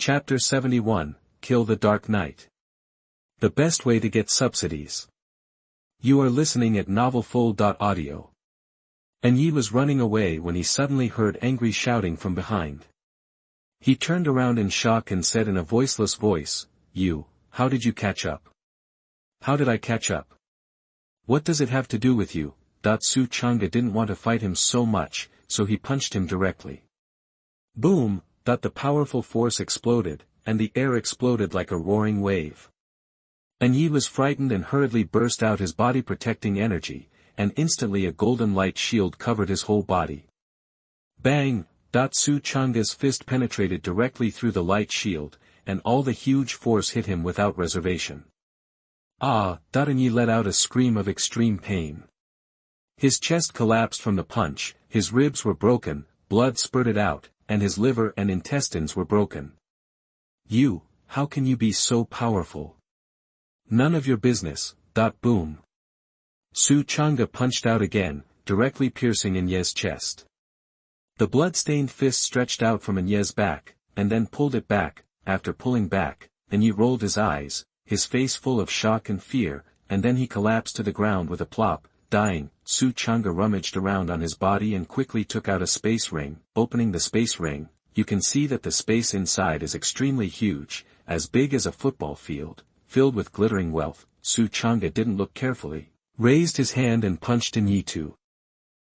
Chapter 71, Kill the Dark Knight. The best way to get subsidies. You are listening at novelfull.audio. And Ye was running away when he suddenly heard angry shouting from behind. He turned around in shock and said in a voiceless voice, "You, how did you catch up? How did I catch up? What does it have to do with you?" Su Changge didn't want to fight him so much, so he punched him directly. Boom! The powerful force exploded, and the air exploded like a roaring wave. And Ye was frightened and hurriedly burst out his body-protecting energy, and instantly a golden light shield covered his whole body. Bang! Su Changge's fist penetrated directly through the light shield, and all the huge force hit him without reservation. Ah! And Ye let out a scream of extreme pain. His chest collapsed from the punch, his ribs were broken, blood spurted out, and his liver and intestines were broken. "You, how can you be so powerful? None of your business." Boom. Su Changge punched out again, directly piercing Ye's chest. The blood-stained fist stretched out from Ye's back, and then pulled it back. After pulling back, Ye rolled his eyes, his face full of shock and fear, and then he collapsed to the ground with a plop, dying. Su Changge rummaged around on his body and quickly took out a space ring. Opening the space ring, you can see that the space inside is extremely huge, as big as a football field, filled with glittering wealth. Su Changge didn't look carefully, raised his hand and punched Ye to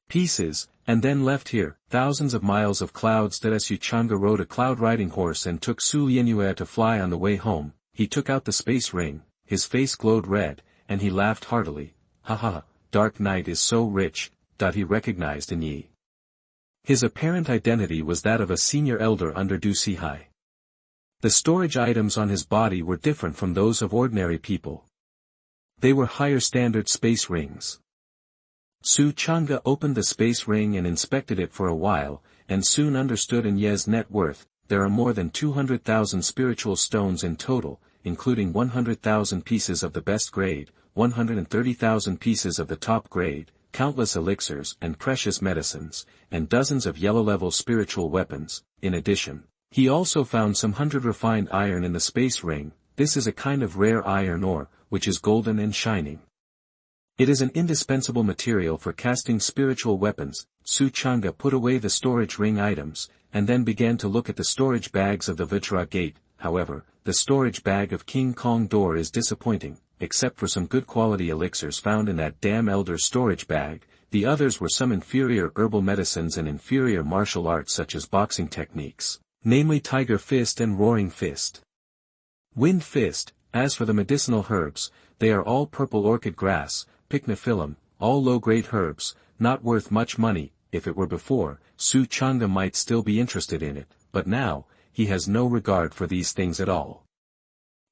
pieces, and then left here. Thousands of miles of clouds. Su Changge rode a cloud riding horse and took Su Lianyue to fly on the way home. He took out the space ring, his face glowed red, and he laughed heartily. Ha ha, Dark Knight is so rich. He recognized in Ye. His apparent identity was that of a senior elder under Du Sihai. The storage items on his body were different from those of ordinary people. They were higher standard space rings. Su Changge opened the space ring and inspected it for a while, and soon understood Ye's net worth. There are more than 200,000 spiritual stones in total, including 100,000 pieces of the best grade, 130,000 pieces of the top grade, countless elixirs and precious medicines, and dozens of yellow-level spiritual weapons. In addition, he also found some 100 refined iron in the space ring. This is a kind of rare iron ore, which is golden and shining. It is an indispensable material for casting spiritual weapons. Su Changge put away the storage ring items, and then began to look at the storage bags of the Vajra Gate. However, the storage bag of King Kong door is disappointing. Except for some good quality elixirs found in that damn elder storage bag, the others were some inferior herbal medicines and inferior martial arts such as boxing techniques, namely Tiger Fist and Roaring Fist. Wind Fist. As for the medicinal herbs, they are all purple orchid grass, pycnophyllum, all low-grade herbs, not worth much money. If it were before, Su Changge might still be interested in it, but now, he has no regard for these things at all.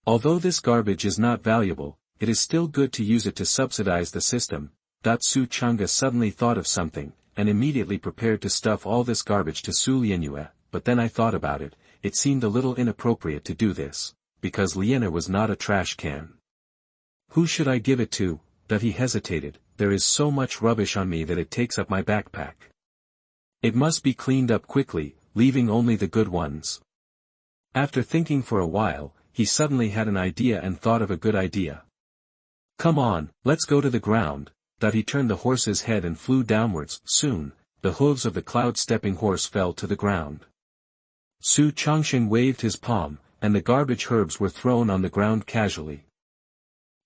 Although this garbage is not valuable, it is still good to use it to subsidize the system. Su Changge suddenly thought of something, and immediately prepared to stuff all this garbage to Su Lianyue, but then I thought about it. It seemed a little inappropriate to do this, because Lianyue was not a trash can. Who should I give it to? He hesitated. There is so much rubbish on me that it takes up my backpack. It must be cleaned up quickly, leaving only the good ones. After thinking for a while, he suddenly had an idea and thought of a good idea. "Come on, let's go to the ground." He turned the horse's head and flew downwards. Soon, the hooves of the cloud-stepping horse fell to the ground. Su Changge waved his palm, and the garbage herbs were thrown on the ground casually.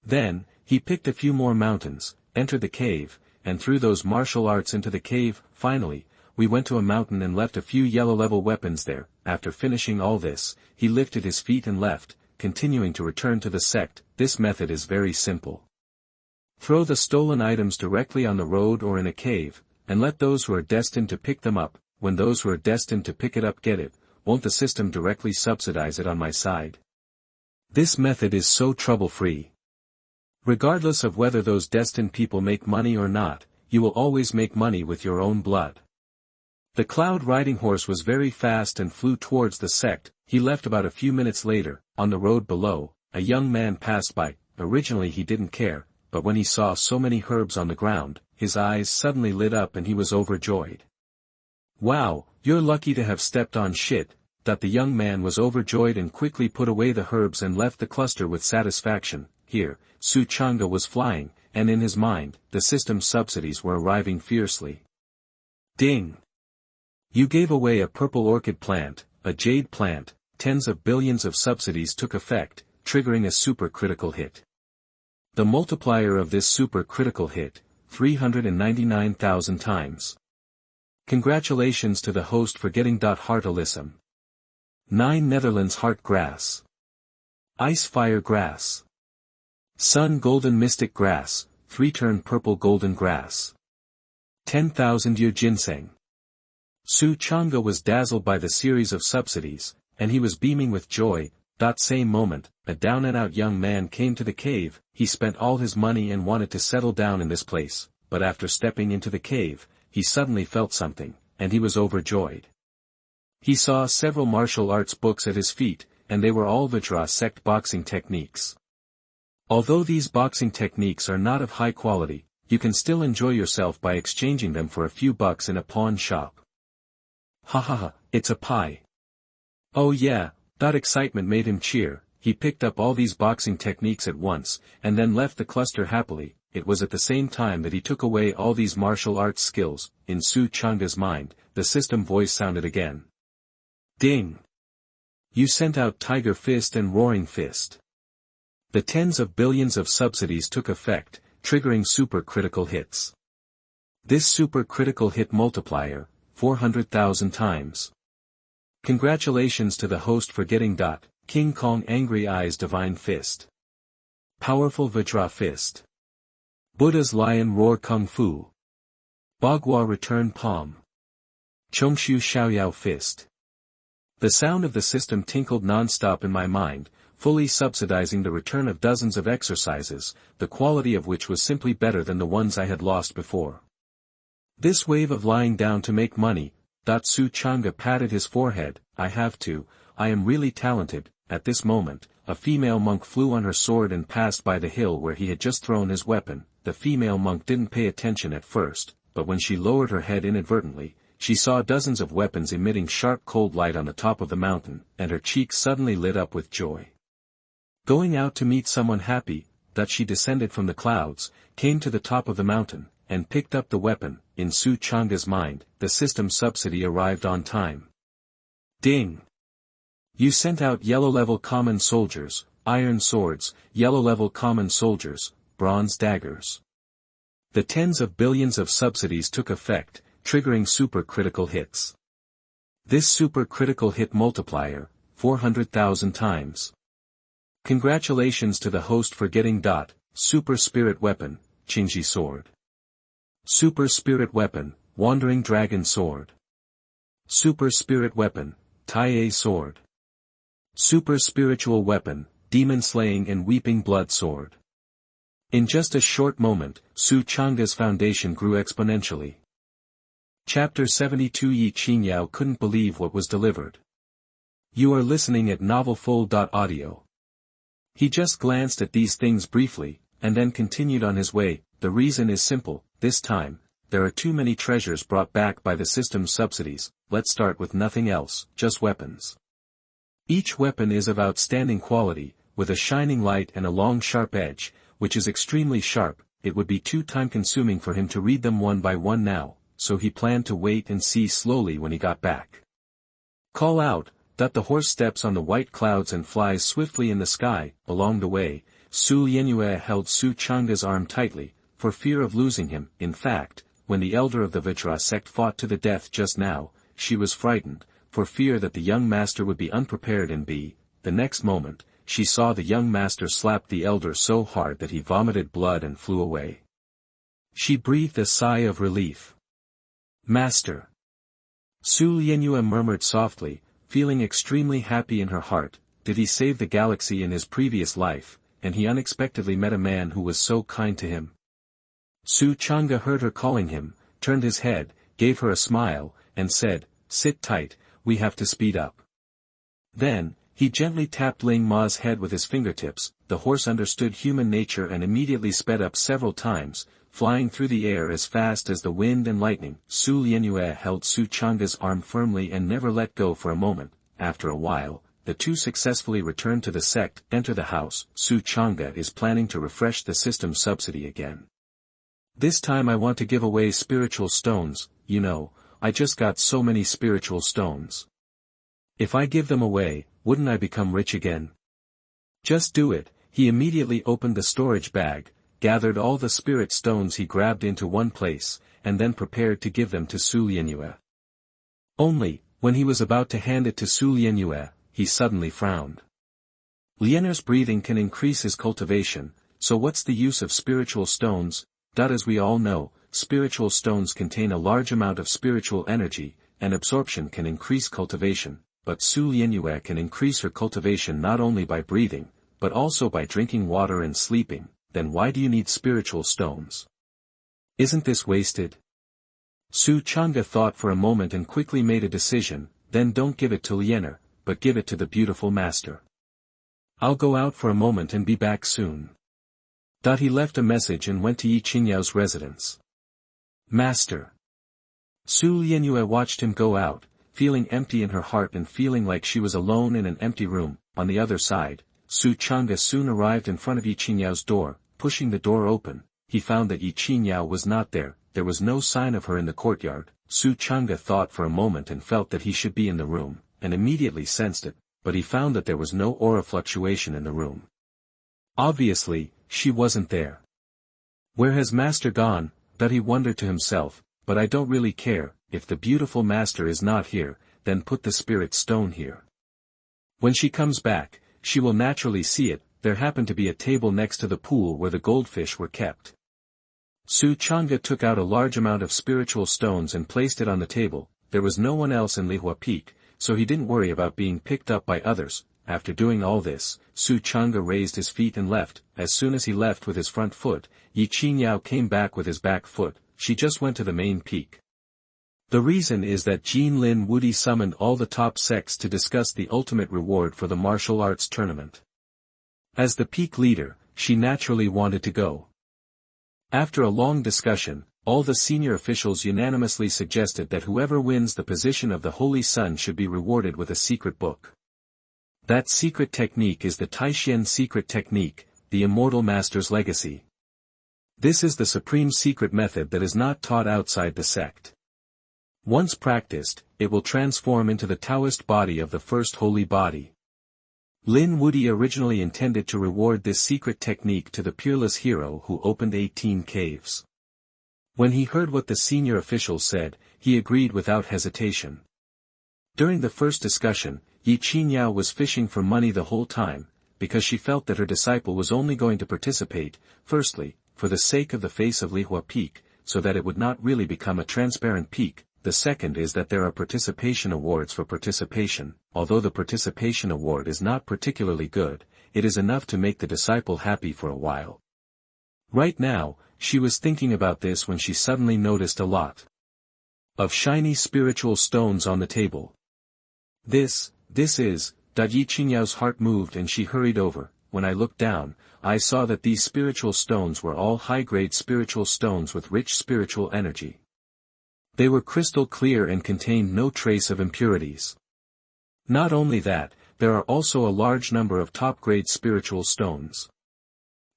Then, he picked a few more mountains, entered the cave, and threw those martial arts into the cave. Finally, we went to a mountain and left a few yellow-level weapons there. After finishing all this, he lifted his feet and left, continuing to return to the sect. This method is very simple. Throw the stolen items directly on the road or in a cave, and let those who are destined to pick them up. When those who are destined to pick it up get it, won't the system directly subsidize it on my side? This method is so trouble-free. Regardless of whether those destined people make money or not, you will always make money with your own blood. The cloud riding horse was very fast and flew towards the sect. He left about a few minutes later. On the road below, a young man passed by. Originally he didn't care, but when he saw so many herbs on the ground, his eyes suddenly lit up and he was overjoyed. "Wow, you're lucky to have stepped on shit." that the young man was overjoyed and quickly put away the herbs and left the cluster with satisfaction. Here, Su Changge was flying, and in his mind, the system's subsidies were arriving fiercely. Ding! You gave away a purple orchid plant, a jade plant, tens of billions of subsidies took effect, triggering a supercritical hit. The multiplier of this supercritical hit, 399,000 times. Congratulations to the host for getting Heart Alyssum. 9 Netherlands Heart Grass. Ice Fire Grass. Sun Golden Mystic Grass, 3-turn Purple Golden Grass. 10,000 Ye Ginseng. Su Changge was dazzled by the series of subsidies, and he was beaming with joy. That same moment, a down-and-out young man came to the cave. He spent all his money and wanted to settle down in this place, but after stepping into the cave, he suddenly felt something, and he was overjoyed. He saw several martial arts books at his feet, and they were all Vajra sect boxing techniques. Although these boxing techniques are not of high quality, you can still enjoy yourself by exchanging them for a few bucks in a pawn shop. Ha ha ha, it's a pie. Oh yeah, that excitement made him cheer. He picked up all these boxing techniques at once, and then left the cluster happily. It was at the same time that he took away all these martial arts skills. In Su Changge's mind, the system voice sounded again. Ding! You sent out Tiger Fist and Roaring Fist. The tens of billions of subsidies took effect, triggering supercritical hits. This supercritical hit multiplier, 400,000 times. Congratulations to the host for getting King Kong Angry Eyes Divine Fist. Powerful Vajra Fist. Buddha's Lion Roar Kung Fu. Bagua Return Palm. Chongshu Xiaoyao Fist. The sound of the system tinkled non-stop in my mind, fully subsidizing the return of dozens of exercises, the quality of which was simply better than the ones I had lost before. This wave of lying down to make money. Su Changge patted his forehead. I am really talented. At this moment, a female monk flew on her sword and passed by the hill where he had just thrown his weapon. The female monk didn't pay attention at first, but when she lowered her head inadvertently, she saw dozens of weapons emitting sharp cold light on the top of the mountain, and her cheeks suddenly lit up with joy. Going out to meet someone happy, she descended from the clouds, came to the top of the mountain, and picked up the weapon. In Su Changge's mind, the system subsidy arrived on time. Ding! You sent out yellow-level common soldiers, iron swords, yellow-level common soldiers, bronze daggers. The tens of billions of subsidies took effect, triggering supercritical hits. This supercritical hit multiplier, 400,000 times. Congratulations to the host for getting Super Spirit Weapon, Qingji Sword. Super Spirit Weapon, Wandering Dragon Sword. Super Spirit Weapon, Tai Sword. Super Spiritual Weapon, Demon Slaying and Weeping Blood Sword. In just a short moment, Su Changge's foundation grew exponentially. Chapter 72 Ye Qingyao couldn't believe what was delivered. You are listening at novelfull.audio. He just glanced at these things briefly, and then continued on his way. The reason is simple. This time, there are too many treasures brought back by the system's subsidies. Let's start with nothing else, just weapons. Each weapon is of outstanding quality, with a shining light and a long sharp edge, which is extremely sharp. It would be too time-consuming for him to read them one by one now, so he planned to wait and see slowly when he got back. Call out, the horse steps on the white clouds and flies swiftly in the sky. Along the way, Su Lianyue held Su Changge's arm tightly, for fear of losing him. In fact, when the elder of the Vajra sect fought to the death just now, she was frightened, for fear that the young master would be unprepared and the next moment, she saw the young master slap the elder so hard that he vomited blood and flew away. She breathed a sigh of relief. Master! Su Lianyue murmured softly, feeling extremely happy in her heart. Did he save the galaxy in his previous life, and he unexpectedly met a man who was so kind to him? Su Changge heard her calling him, turned his head, gave her a smile, and said, "Sit tight, we have to speed up." Then, he gently tapped Ling Ma's head with his fingertips. The horse understood human nature and immediately sped up several times, flying through the air as fast as the wind and lightning. Su Lianyue held Su Changge's arm firmly and never let go for a moment. after a while, the two successfully return to the sect. Enter the house. Changge is planning to refresh the system subsidy again. This time I want to give away spiritual stones. You know, I just got so many spiritual stones. If I give them away, wouldn't I become rich again? Just do it. He immediately opened the storage bag, gathered all the spirit stones he grabbed into one place, and then prepared to give them to Su Lianyue. Only, when he was about to hand it to Su Lianyue, he suddenly frowned. Lianyue's breathing can increase his cultivation, so what's the use of spiritual stones? As we all know, spiritual stones contain a large amount of spiritual energy, and absorption can increase cultivation, but Su Lianyue can increase her cultivation not only by breathing, but also by drinking water and sleeping. Then why do you need spiritual stones? Isn't this wasted? Su Changge thought for a moment and quickly made a decision. Then don't give it to Lianyue, but give it to the beautiful master. I'll go out for a moment and be back soon. He left a message and went to Ye Qingyao's residence. Master. Su Lianyue watched him go out, feeling empty in her heart and feeling like she was alone in an empty room. On the other side, Su Changge soon arrived in front of Ye Qingyao door. Pushing the door open, he found that Ye Qingyao was not there. There was no sign of her in the courtyard. Su Changge thought for a moment and felt that he should be in the room, and immediately sensed it, but he found that there was no aura fluctuation in the room. Obviously, she wasn't there. Where has master gone? He wondered to himself, but I don't really care. If the beautiful master is not here, then put the spirit stone here. When she comes back, she will naturally see it. There happened to be a table next to the pool where the goldfish were kept. Su Changge took out a large amount of spiritual stones and placed it on the table. There was no one else in Lihua Peak, so he didn't worry about being picked up by others. After doing all this, Su Changge raised his feet and left. As soon as he left with his front foot, Ye Qingyao came back with his back foot. She just went to the main peak. The reason is that Jin Lin Wudi summoned all the top sects to discuss the ultimate reward for the martial arts tournament. As the peak leader, she naturally wanted to go. After a long discussion, all the senior officials unanimously suggested that whoever wins the position of the Holy Sun should be rewarded with a secret book. That secret technique is the Taishian secret technique, the Immortal Master's legacy. This is the supreme secret method that is not taught outside the sect. Once practiced, it will transform into the Taoist body of the first holy body. Lin Wudi originally intended to reward this secret technique to the peerless hero who opened 18 caves. When he heard what the senior officials said, he agreed without hesitation. During the first discussion, Ye Qingyao was fishing for money the whole time, because she felt that her disciple was only going to participate, firstly, for the sake of the face of Lihua Peak, so that it would not really become a transparent peak. The second is that there are participation awards for participation. Although the participation award is not particularly good, it is enough to make the disciple happy for a while. Right now, she was thinking about this when she suddenly noticed a lot of shiny spiritual stones on the table. This is, Ye Qingyao's heart moved and she hurried over. When I looked down, I saw that these spiritual stones were all high-grade spiritual stones with rich spiritual energy. They were crystal clear and contained no trace of impurities. Not only that, there are also a large number of top-grade spiritual stones.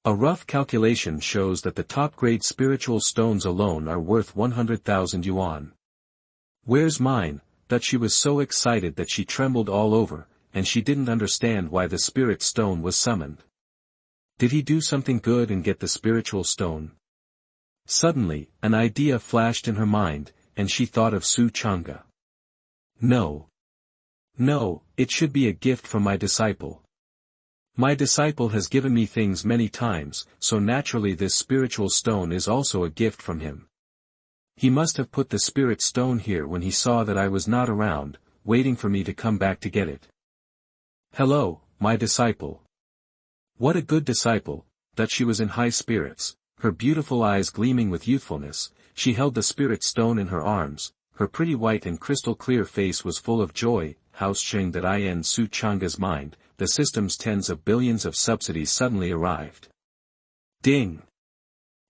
A rough calculation shows that the top-grade spiritual stones alone are worth 100,000 yuan. Where's mine? That she was so excited that she trembled all over, and she didn't understand why the spirit stone was summoned. Did he do something good and get the spiritual stone? Suddenly, an idea flashed in her mind, and she thought of Su Changge. No, it should be a gift from my disciple. My disciple has given me things many times, so naturally this spiritual stone is also a gift from him. He must have put the spirit stone here when he saw that I was not around, waiting for me to come back to get it. Hello, my disciple. What a good disciple. That she was in high spirits, her beautiful eyes gleaming with youthfulness. She held the spirit stone in her arms. Her pretty white and crystal clear face was full of joy. House Cheng that in Su Changge's mind, the system's tens of billions of subsidies suddenly arrived. Ding!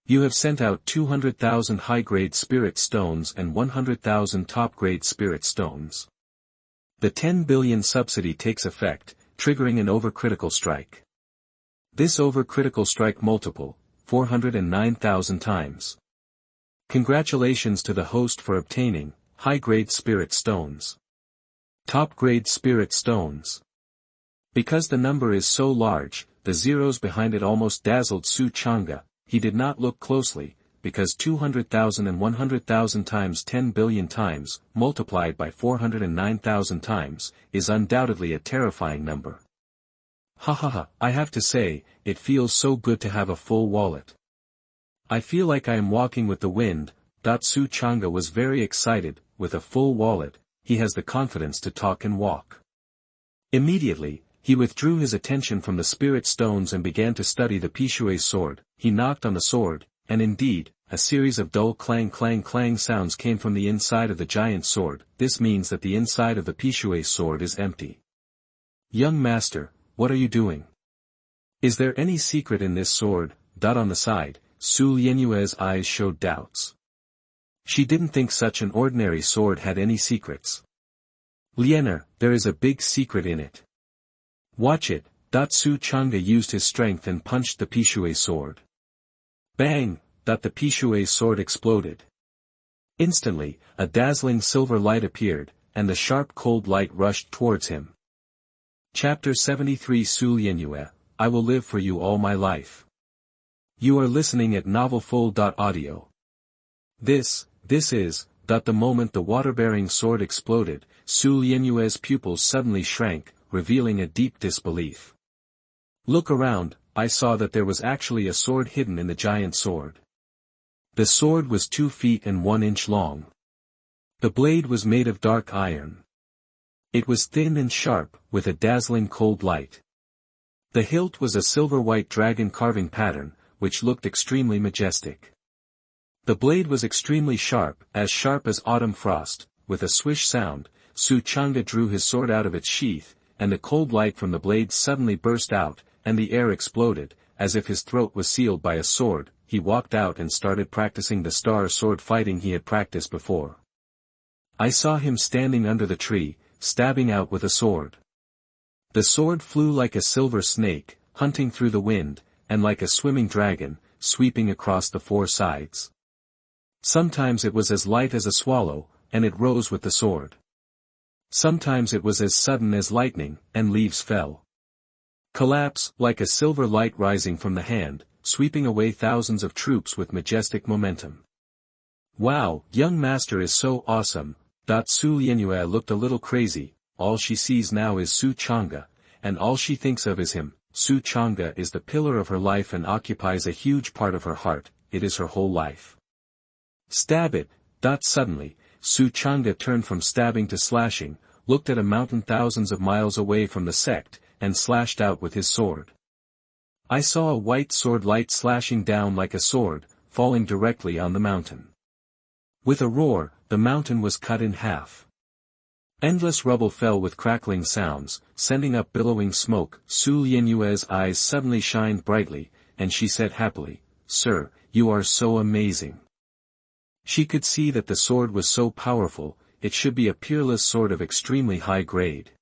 You have sent out 200,000 high-grade spirit stones and 100,000 top-grade spirit stones. The 10 billion subsidy takes effect, triggering an overcritical strike. This overcritical strike multiple, 409,000 times. Congratulations to the host for obtaining high-grade spirit stones. Top-grade spirit stones. Because the number is so large, the zeros behind it almost dazzled Su Changge. He did not look closely, because 200,000 and 100,000 times 10 billion times, multiplied by 409,000 times, is undoubtedly a terrifying number. Ha ha ha, I have to say, it feels so good to have a full wallet. I feel like I am walking with the wind. Su Changge was very excited. With a full wallet, he has the confidence to talk and walk. Immediately, he withdrew his attention from the spirit stones and began to study the Pishue's sword. He knocked on the sword, and indeed, a series of dull clang clang clang sounds came from the inside of the giant sword. This means that the inside of the Pishue's sword is empty. Young master, what are you doing? Is there any secret in this sword? On the side, Su Lianyue's eyes showed doubts. She didn't think such an ordinary sword had any secrets. Liener, there is a big secret in it. Watch it. Su Changge used his strength and punched the Pishue's sword. Bang! The Pishue's sword exploded. Instantly, a dazzling silver light appeared, and the sharp cold light rushed towards him. Chapter 73 Su Lianyue, I will live for you all my life. You are listening at novelfull.audio. This is, the moment the water-bearing sword exploded, Su Lianyue's pupils suddenly shrank, revealing a deep disbelief. Look around, I saw that there was actually a sword hidden in the giant sword. The sword was 2 feet and 1 inch long. The blade was made of dark iron. It was thin and sharp, with a dazzling cold light. The hilt was a silver-white dragon carving pattern, which looked extremely majestic. The blade was extremely sharp as autumn frost. With a swish sound, Su Changge drew his sword out of its sheath, and the cold light from the blade suddenly burst out, and the air exploded, as if his throat was sealed by a sword. He walked out and started practicing the star sword fighting he had practiced before. I saw him standing under the tree, stabbing out with a sword. The sword flew like a silver snake, hunting through the wind, and like a swimming dragon, sweeping across the 4 sides. Sometimes it was as light as a swallow, and it rose with the sword. Sometimes it was as sudden as lightning, and leaves fell. Collapse, like a silver light rising from the hand, sweeping away thousands of troops with majestic momentum. Wow, young master is so awesome. Su Lianyue looked a little crazy. All she sees now is Su Changge, and all she thinks of is him. Su Changge is the pillar of her life and occupies a huge part of her heart. It is her whole life. Stab it. Suddenly, Su Changge turned from stabbing to slashing, looked at a mountain thousands of miles away from the sect, and slashed out with his sword. I saw a white sword light slashing down like a sword, falling directly on the mountain. With a roar, the mountain was cut in half. Endless rubble fell with crackling sounds, sending up billowing smoke. Su Lianyue's eyes suddenly shined brightly, and she said happily, "Sir, you are so amazing." She could see that the sword was so powerful, it should be a peerless sword of extremely high grade.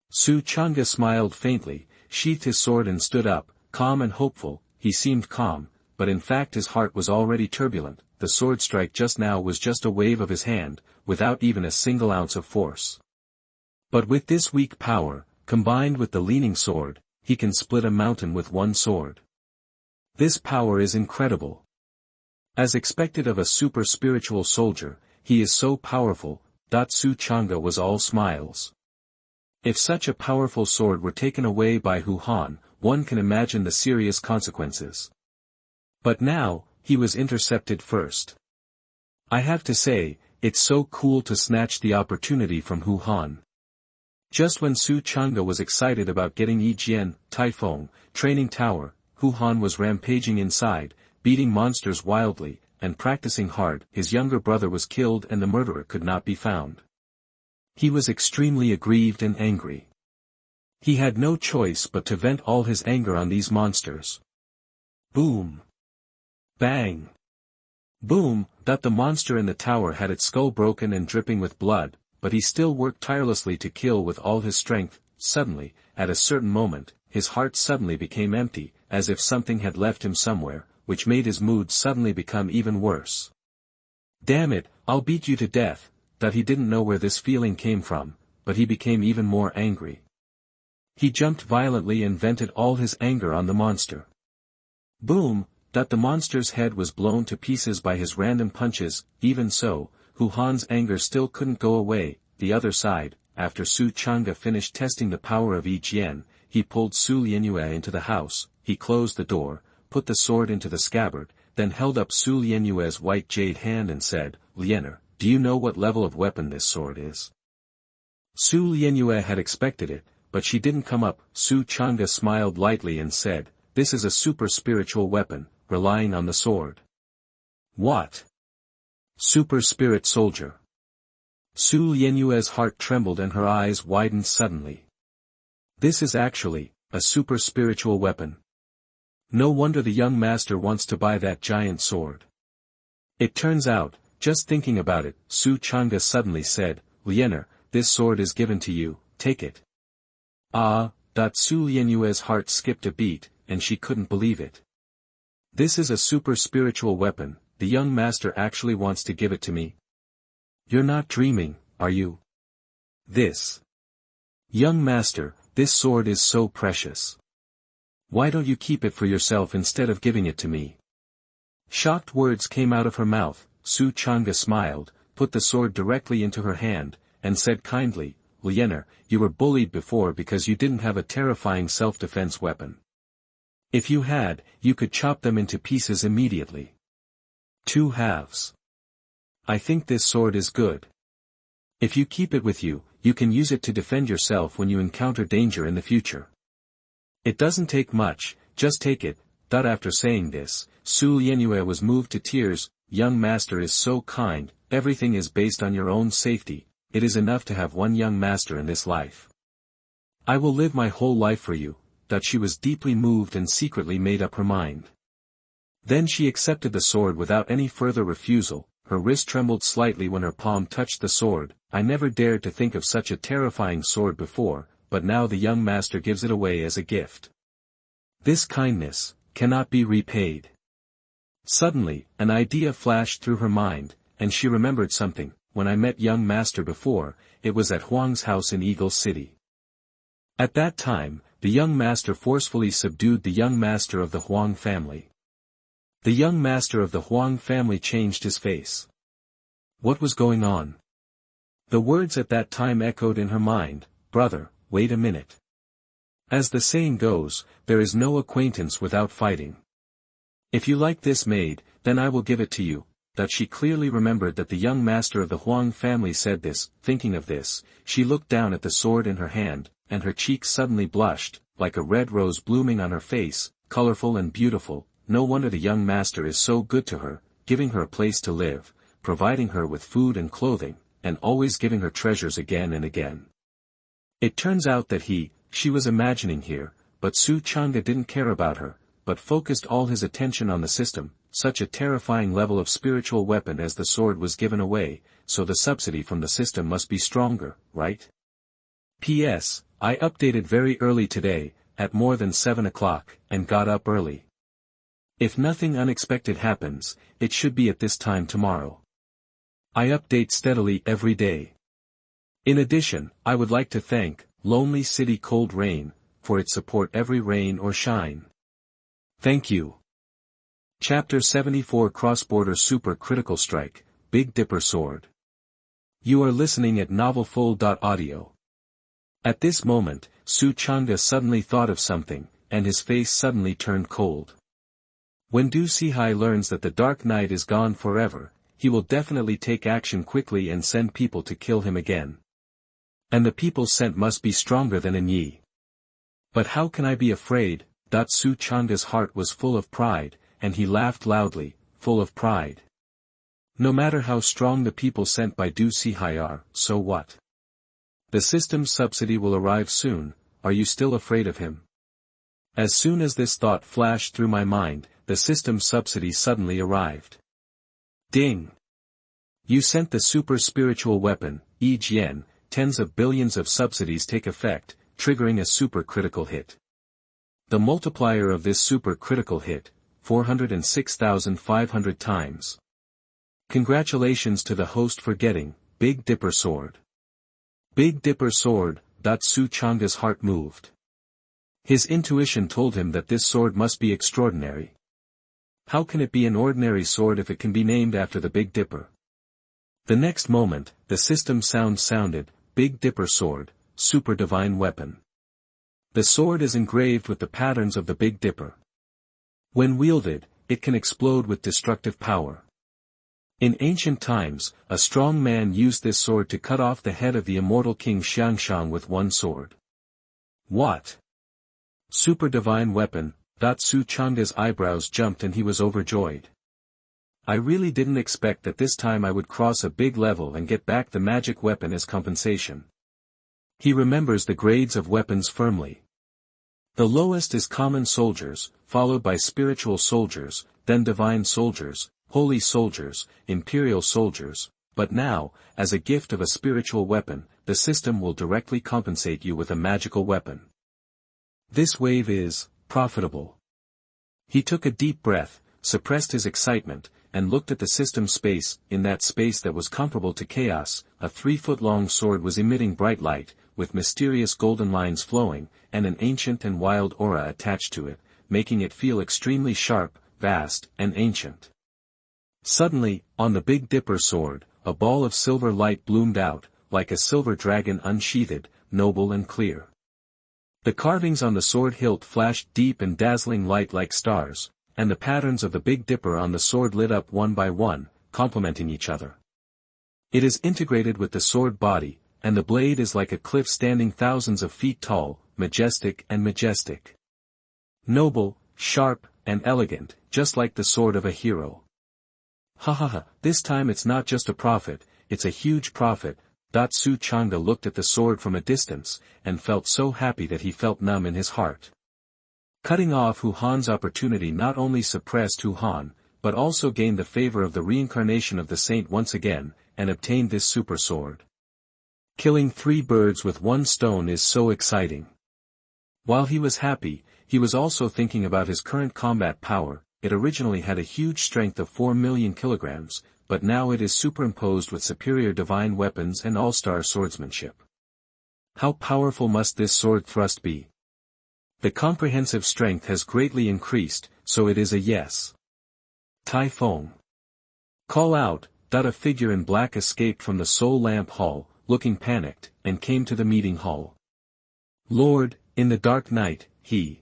Su Changge smiled faintly, sheathed his sword and stood up, calm and hopeful. He seemed calm, but in fact his heart was already turbulent. The sword strike just now was just a wave of his hand, without even a single ounce of force. But with this weak power, combined with the leaning sword, he can split a mountain with one sword. This power is incredible. As expected of a super spiritual soldier, he is so powerful. Su Changge was all smiles. If such a powerful sword were taken away by Xuanhuan, one can imagine the serious consequences. But now, he was intercepted first. I have to say, it's so cool to snatch the opportunity from Xuanhuan. Just when Su Changge was excited about getting Ye Jian, Taifeng, training tower, Xuanhuan was rampaging inside, beating monsters wildly, and practicing hard. His younger brother was killed and the murderer could not be found. He was extremely aggrieved and angry. He had no choice but to vent all his anger on these monsters. Boom! Bang! Boom! The monster in the tower had its skull broken and dripping with blood, but he still worked tirelessly to kill with all his strength. Suddenly, at a certain moment, his heart suddenly became empty, as if something had left him somewhere, which made his mood suddenly become even worse. Damn it, I'll beat you to death. That he didn't know where this feeling came from, but he became even more angry. He jumped violently and vented all his anger on the monster. Boom! That the monster's head was blown to pieces by his random punches. Even so, Huan's anger still couldn't go away. The other side, after Su Changge finished testing the power of Ye Qingyao, he pulled Su Lianyue into the house. He closed the door, put the sword into the scabbard, then held up Su Lianyue's white jade hand and said, "Lianyue, do you know what level of weapon this sword is?" Su Lianyue had expected it, but she didn't come up. Su Changge smiled lightly and said, "This is a super spiritual weapon, relying on the sword." What? Super spirit soldier. Su Lianyue's heart trembled and her eyes widened suddenly. This is actually a super spiritual weapon. No wonder the young master wants to buy that giant sword. It turns out, just thinking about it, Su Changge suddenly said, "Lianyue, this sword is given to you, take it." Ah, Su Lianyue's heart skipped a beat, and she couldn't believe it. This is a super spiritual weapon, the young master actually wants to give it to me. You're not dreaming, are you? This. Young master, this sword is so precious. Why don't you keep it for yourself instead of giving it to me? Shocked words came out of her mouth. Su Changge smiled, put the sword directly into her hand, and said kindly, "Lianyue, you were bullied before because you didn't have a terrifying self-defense weapon. If you had, you could chop them into pieces immediately. 2 halves. I think this sword is good. If you keep it with you, you can use it to defend yourself when you encounter danger in the future. It doesn't take much, just take it." After saying this, Su Lianyue was moved to tears. "Young master is so kind, everything is based on your own safety, it is enough to have one young master in this life. I will live my whole life for you." She was deeply moved and secretly made up her mind. Then she accepted the sword without any further refusal. Her wrist trembled slightly when her palm touched the sword. "I never dared to think of such a terrifying sword before, but now the young master gives it away as a gift. This kindness cannot be repaid." Suddenly, an idea flashed through her mind, and she remembered something. "When I met young master before, it was at Huang's house in Eagle City. At that time, the young master forcefully subdued the young master of the Huang family." The young master of the Huang family changed his face. What was going on? The words at that time echoed in her mind. "Brother, wait a minute. As the saying goes, there is no acquaintance without fighting. If you like this maid, then I will give it to you." She clearly remembered that the young master of the Huang family said this. Thinking of this, she looked down at the sword in her hand, and her cheeks suddenly blushed, like a red rose blooming on her face, colorful and beautiful. No wonder the young master is so good to her, giving her a place to live, providing her with food and clothing, and always giving her treasures again and again. It turns out that she was imagining here, but Su Changge didn't care about her, but focused all his attention on the system. Such a terrifying level of spiritual weapon as the sword was given away, so the subsidy from the system must be stronger, right? P.S. I updated very early today, at more than 7 o'clock, and got up early. If nothing unexpected happens, it should be at this time tomorrow. I update steadily every day. In addition, I would like to thank Lonely City Cold Rain for its support every rain or shine. Thank you. Chapter 74 Cross-Border Super Critical Strike, Big Dipper Sword. You are listening at novelfull.audio. At this moment, Su Changge suddenly thought of something, and his face suddenly turned cold. When Du Sihai learns that the Dark Knight is gone forever, he will definitely take action quickly and send people to kill him again. And the people sent must be stronger than in Yi. But how can I be afraid? Su Changge's heart was full of pride, and he laughed loudly, full of pride. No matter how strong the people sent by Du Sihai are, so what? The system's subsidy will arrive soon. Are you still afraid of him? As soon as this thought flashed through my mind, the system's subsidy suddenly arrived. Ding! You sent the super spiritual weapon, Ye Jian, tens of billions of subsidies take effect, triggering a super critical hit. The multiplier of this super critical hit, 406,500 times. Congratulations to the host for getting, Big Dipper Sword. Big Dipper Sword. Su Changge's heart moved. His intuition told him that this sword must be extraordinary. How can it be an ordinary sword if it can be named after the Big Dipper? The next moment, the system sound sounded, Big Dipper Sword, super divine weapon. The sword is engraved with the patterns of the Big Dipper. When wielded, it can explode with destructive power. In ancient times, a strong man used this sword to cut off the head of the immortal king Xianxia with one sword. What? Super divine weapon. Su Changge's eyebrows jumped and he was overjoyed. I really didn't expect that this time I would cross a big level and get back the magic weapon as compensation. He remembers the grades of weapons firmly. The lowest is common soldiers, followed by spiritual soldiers, then divine soldiers, holy soldiers, imperial soldiers, but now, as a gift of a spiritual weapon, the system will directly compensate you with a magical weapon. This wave is profitable. He took a deep breath, suppressed his excitement, and looked at the system space. In that space that was comparable to chaos, a 3-foot-long sword was emitting bright light, with mysterious golden lines flowing, and an ancient and wild aura attached to it, making it feel extremely sharp, vast, and ancient. Suddenly, on the Big Dipper sword, a ball of silver light bloomed out, like a silver dragon unsheathed, noble and clear. The carvings on the sword hilt flashed deep and dazzling light like stars, and the patterns of the Big Dipper on the sword lit up one by one, complementing each other. It is integrated with the sword body, and the blade is like a cliff standing thousands of feet tall, majestic and majestic. Noble, sharp, and elegant, just like the sword of a hero. Ha ha ha, this time it's not just a profit, it's a huge profit. Su Changge looked at the sword from a distance, and felt so happy that he felt numb in his heart. Cutting off Hu Han's opportunity not only suppressed Hu Han, but also gained the favor of the reincarnation of the saint once again, and obtained this super sword. Killing 3 birds with 1 stone is so exciting. While he was happy, he was also thinking about his current combat power. It originally had a huge strength of 4 million kilograms, but now it is superimposed with superior divine weapons and all-star swordsmanship. How powerful must this sword thrust be? The comprehensive strength has greatly increased, so it is a yes. Tai Feng. Call out. A figure in black escaped from the Soul Lamp Hall, looking panicked, and came to the meeting hall. Lord, in the dark night, he.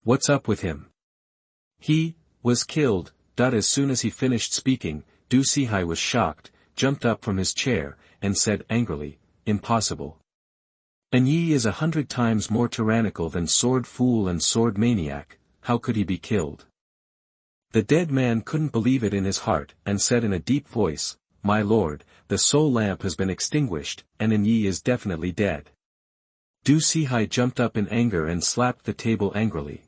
What's up with him? He was killed. As soon as he finished speaking, Du Sihai was shocked, jumped up from his chair, and said angrily, impossible. And Yi is 100 times more tyrannical than sword fool and sword maniac, how could he be killed? The dead man couldn't believe it in his heart, and said in a deep voice, My lord, the soul lamp has been extinguished, and Yi is definitely dead. Du Sihai jumped up in anger and slapped the table angrily.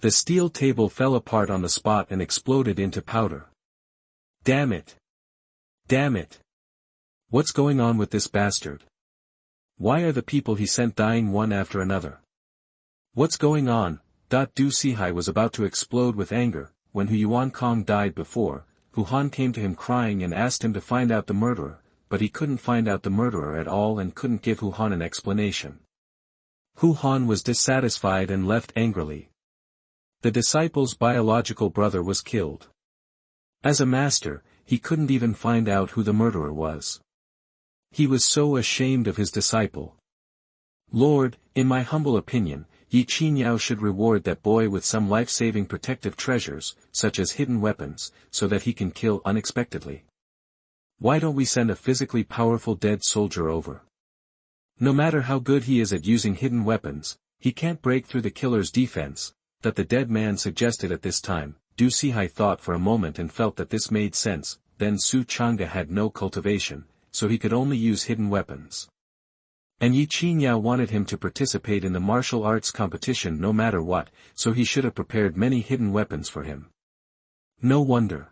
The steel table fell apart on the spot and exploded into powder. Damn it! Damn it! What's going on with this bastard? Why are the people he sent dying one after another? What's going on? Du Sihai was about to explode with anger, when Hu Yuankong died before. Hu Han came to him crying and asked him to find out the murderer, but he couldn't find out the murderer at all and couldn't give Hu Han an explanation. Hu Han was dissatisfied and left angrily. The disciple's biological brother was killed. As a master, he couldn't even find out who the murderer was. He was so ashamed of his disciple. Lord, in my humble opinion, Ye Qingyao should reward that boy with some life-saving protective treasures, such as hidden weapons, so that he can kill unexpectedly. Why don't we send a physically powerful dead soldier over? No matter how good he is at using hidden weapons, he can't break through the killer's defense. That the dead man suggested at this time. Du Sihai thought for a moment and felt that this made sense. Then Su Changge had no cultivation, so he could only use hidden weapons. And Ye Qingyao wanted him to participate in the martial arts competition no matter what, so he should have prepared many hidden weapons for him. No wonder.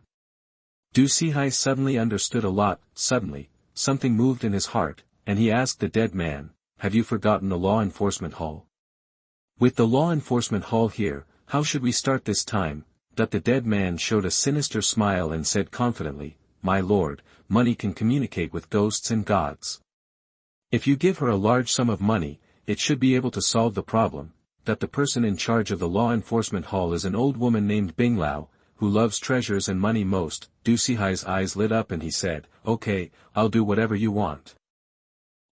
Du Sihai suddenly understood a lot. Suddenly, something moved in his heart, and he asked the dead man, "Have you forgotten the law enforcement hall? With the law enforcement hall here, how should we start this time?" That the dead man showed a sinister smile and said confidently, "My lord, money can communicate with ghosts and gods. If you give her a large sum of money, it should be able to solve the problem." That the person in charge of the law enforcement hall is an old woman named Binglao, who loves treasures and money most. Du Sihai's eyes lit up and he said, "Okay, I'll do whatever you want."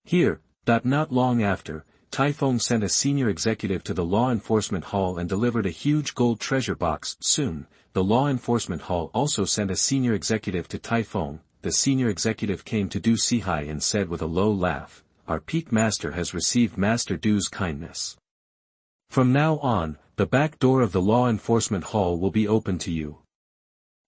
Here, not long after, Taifeng sent a senior executive to the law enforcement hall and delivered a huge gold treasure box. Soon, the law enforcement hall also sent a senior executive to Taifeng. The senior executive came to Du Sihai and said with a low laugh, "Our peak master has received Master Du's kindness. From now on, the back door of the law enforcement hall will be open to you."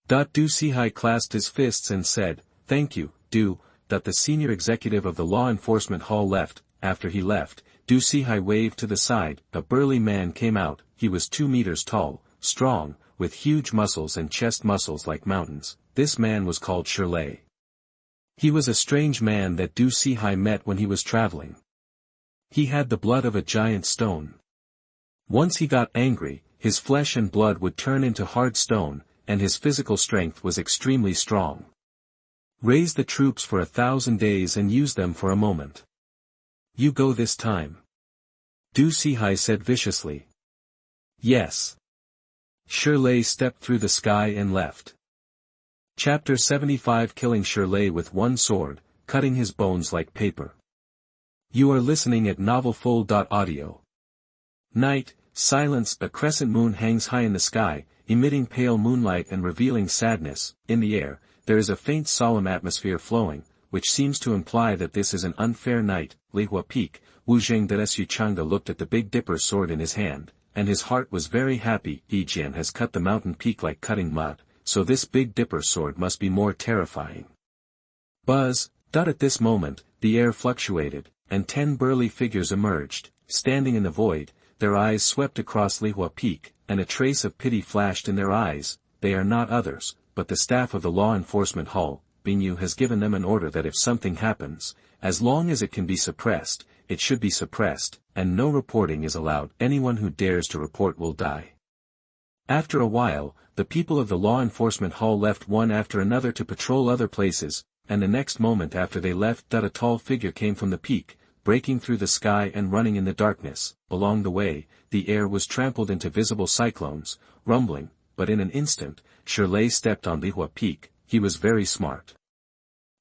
Du Sihai clasped his fists and said, "Thank you, Du." That the senior executive of the law enforcement hall left. After he left, Du Sihai waved to the side. A burly man came out. He was 2 meters tall, strong, with huge muscles and chest muscles like mountains. This man was called Shi Lei. He was a strange man that Du Sihai met when he was traveling. He had the blood of a giant stone. Once he got angry, his flesh and blood would turn into hard stone, and his physical strength was extremely strong. Raise the troops for 1,000 days and use them for a moment. You go this time. Du Sihai said viciously. Yes. Shi Lei stepped through the sky and left. Chapter 75 Killing Shi Lei with one sword, cutting his bones like paper. You are listening at novelfull.audio. Night, silence. A crescent moon hangs high in the sky, emitting pale moonlight and revealing sadness. In the air, there is a faint solemn atmosphere flowing, which seems to imply that this is an unfair night. Lihua Peak, Wu Zhengdesu Changge looked at the Big Dipper's sword in his hand, and his heart was very happy. Ye Jian has cut the mountain peak like cutting mud, so this Big Dipper sword must be more terrifying. Buzz. At this moment, the air fluctuated, and 10 burly figures emerged, standing in the void. Their eyes swept across Lihua Peak, and a trace of pity flashed in their eyes. They are not others, but the staff of the law enforcement hall. Bingyu has given them an order that if something happens, as long as it can be suppressed, it should be suppressed, and no reporting is allowed. Anyone who dares to report will die. After a while, the people of the law enforcement hall left one after another to patrol other places, and the next moment after they left, a tall figure came from the peak, breaking through the sky and running in the darkness. Along the way, the air was trampled into visible cyclones, rumbling, but in an instant, Shi Lei stepped on Lihua Peak. He was very smart.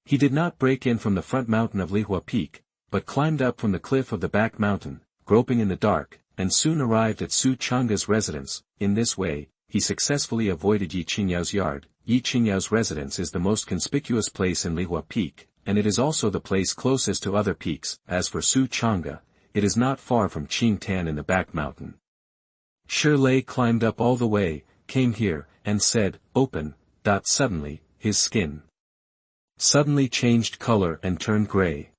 He did not break in from the front mountain of Lihua Peak, but climbed up from the cliff of the back mountain, groping in the dark, and soon arrived at Su Changge's residence. In this way, he successfully avoided Ye Qingyao's yard. Ye Qingyao's residence is the most conspicuous place in Lihua Peak, and it is also the place closest to other peaks. As for Su Changge, it is not far from Qingtan in the back mountain. Shi Lei climbed up all the way, came here, and said, "Open." Suddenly, his skin suddenly changed color and turned gray.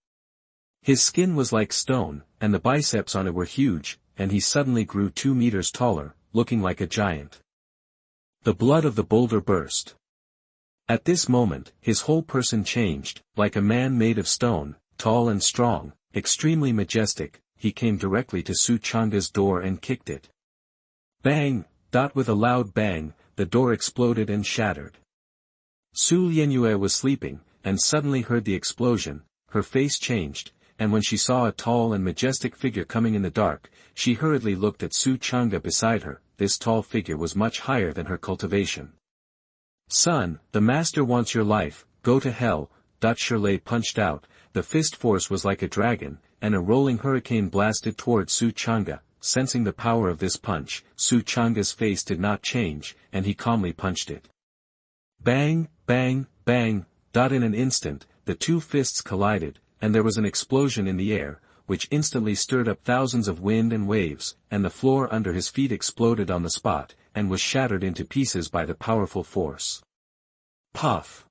His skin was like stone, and the biceps on it were huge, and he suddenly grew 2 meters taller, looking like a giant. The blood of the boulder burst. At this moment, his whole person changed, like a man made of stone, tall and strong, extremely majestic. He came directly to Su Changge's door and kicked it. Bang! With a loud bang, the door exploded and shattered. Su Lianyue was sleeping, and suddenly heard the explosion. Her face changed, and when she saw a tall and majestic figure coming in the dark, she hurriedly looked at Su Changge beside her. This tall figure was much higher than her cultivation. "Son, the master wants your life, go to hell." Shi Lei punched out. The fist force was like a dragon, and a rolling hurricane blasted toward Su Changge. Sensing the power of this punch, Su Changge's face did not change, and he calmly punched it. Bang, bang, bang. In an instant, the two fists collided, and there was an explosion in the air, which instantly stirred up thousands of wind and waves, and the floor under his feet exploded on the spot, and was shattered into pieces by the powerful force. Puff!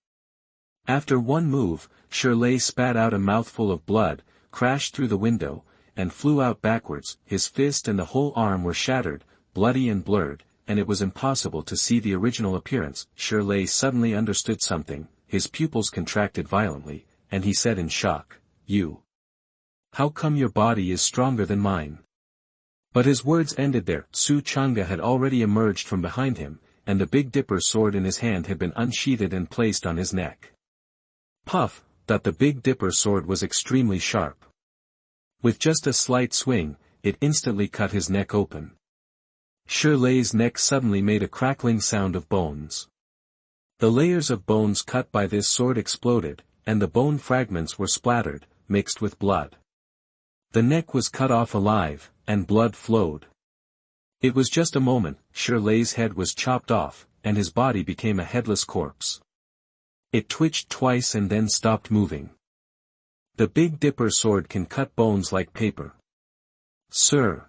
After one move, Shi Lei spat out a mouthful of blood, crashed through the window, and flew out backwards. His fist and the whole arm were shattered, bloody and blurred, and it was impossible to see the original appearance. Shi Lei suddenly understood something, his pupils contracted violently, and he said in shock, "You. How come your body is stronger than mine?" But his words ended there. Changge had already emerged from behind him, and the Big Dipper sword in his hand had been unsheathed and placed on his neck. Puff, that the Big Dipper sword was extremely sharp. With just a slight swing, it instantly cut his neck open. Shi Lei's neck suddenly made a crackling sound of bones. The layers of bones cut by this sword exploded, and the bone fragments were splattered, mixed with blood. The neck was cut off alive, and blood flowed. It was just a moment. Shi Lei's head was chopped off, and his body became a headless corpse. It twitched twice and then stopped moving. The Big Dipper sword can cut bones like paper. Sir.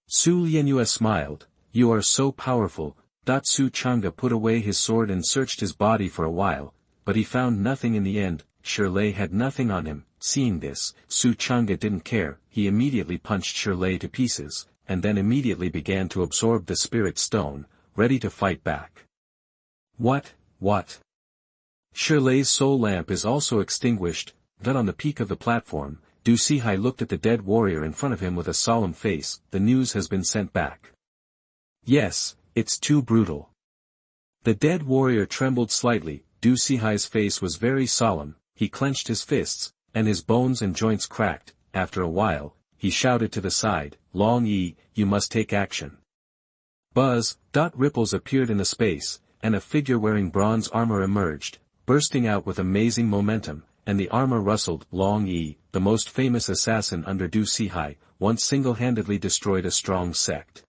Su Lianyue smiled, "You are so powerful." Su Changge put away his sword and searched his body for a while, but he found nothing in the end. Shi Lei had nothing on him. Seeing this, Su Changge didn't care. He immediately punched Shi Lei to pieces, and then immediately began to absorb the spirit stone, ready to fight back. What? Shi Lei's soul lamp is also extinguished. That on the peak of the platform, Du Sihai looked at the dead warrior in front of him with a solemn face. "The news has been sent back." "Yes, it's too brutal." The dead warrior trembled slightly. Du Sihai's face was very solemn, he clenched his fists, and his bones and joints cracked. After a while, he shouted to the side, "Long Yi, you must take action." Buzz. Ripples appeared in the space, and a figure wearing bronze armor emerged, bursting out with amazing momentum, and the armor rustled. Long Yi, the most famous assassin under Du Sihai, once single-handedly destroyed a strong sect.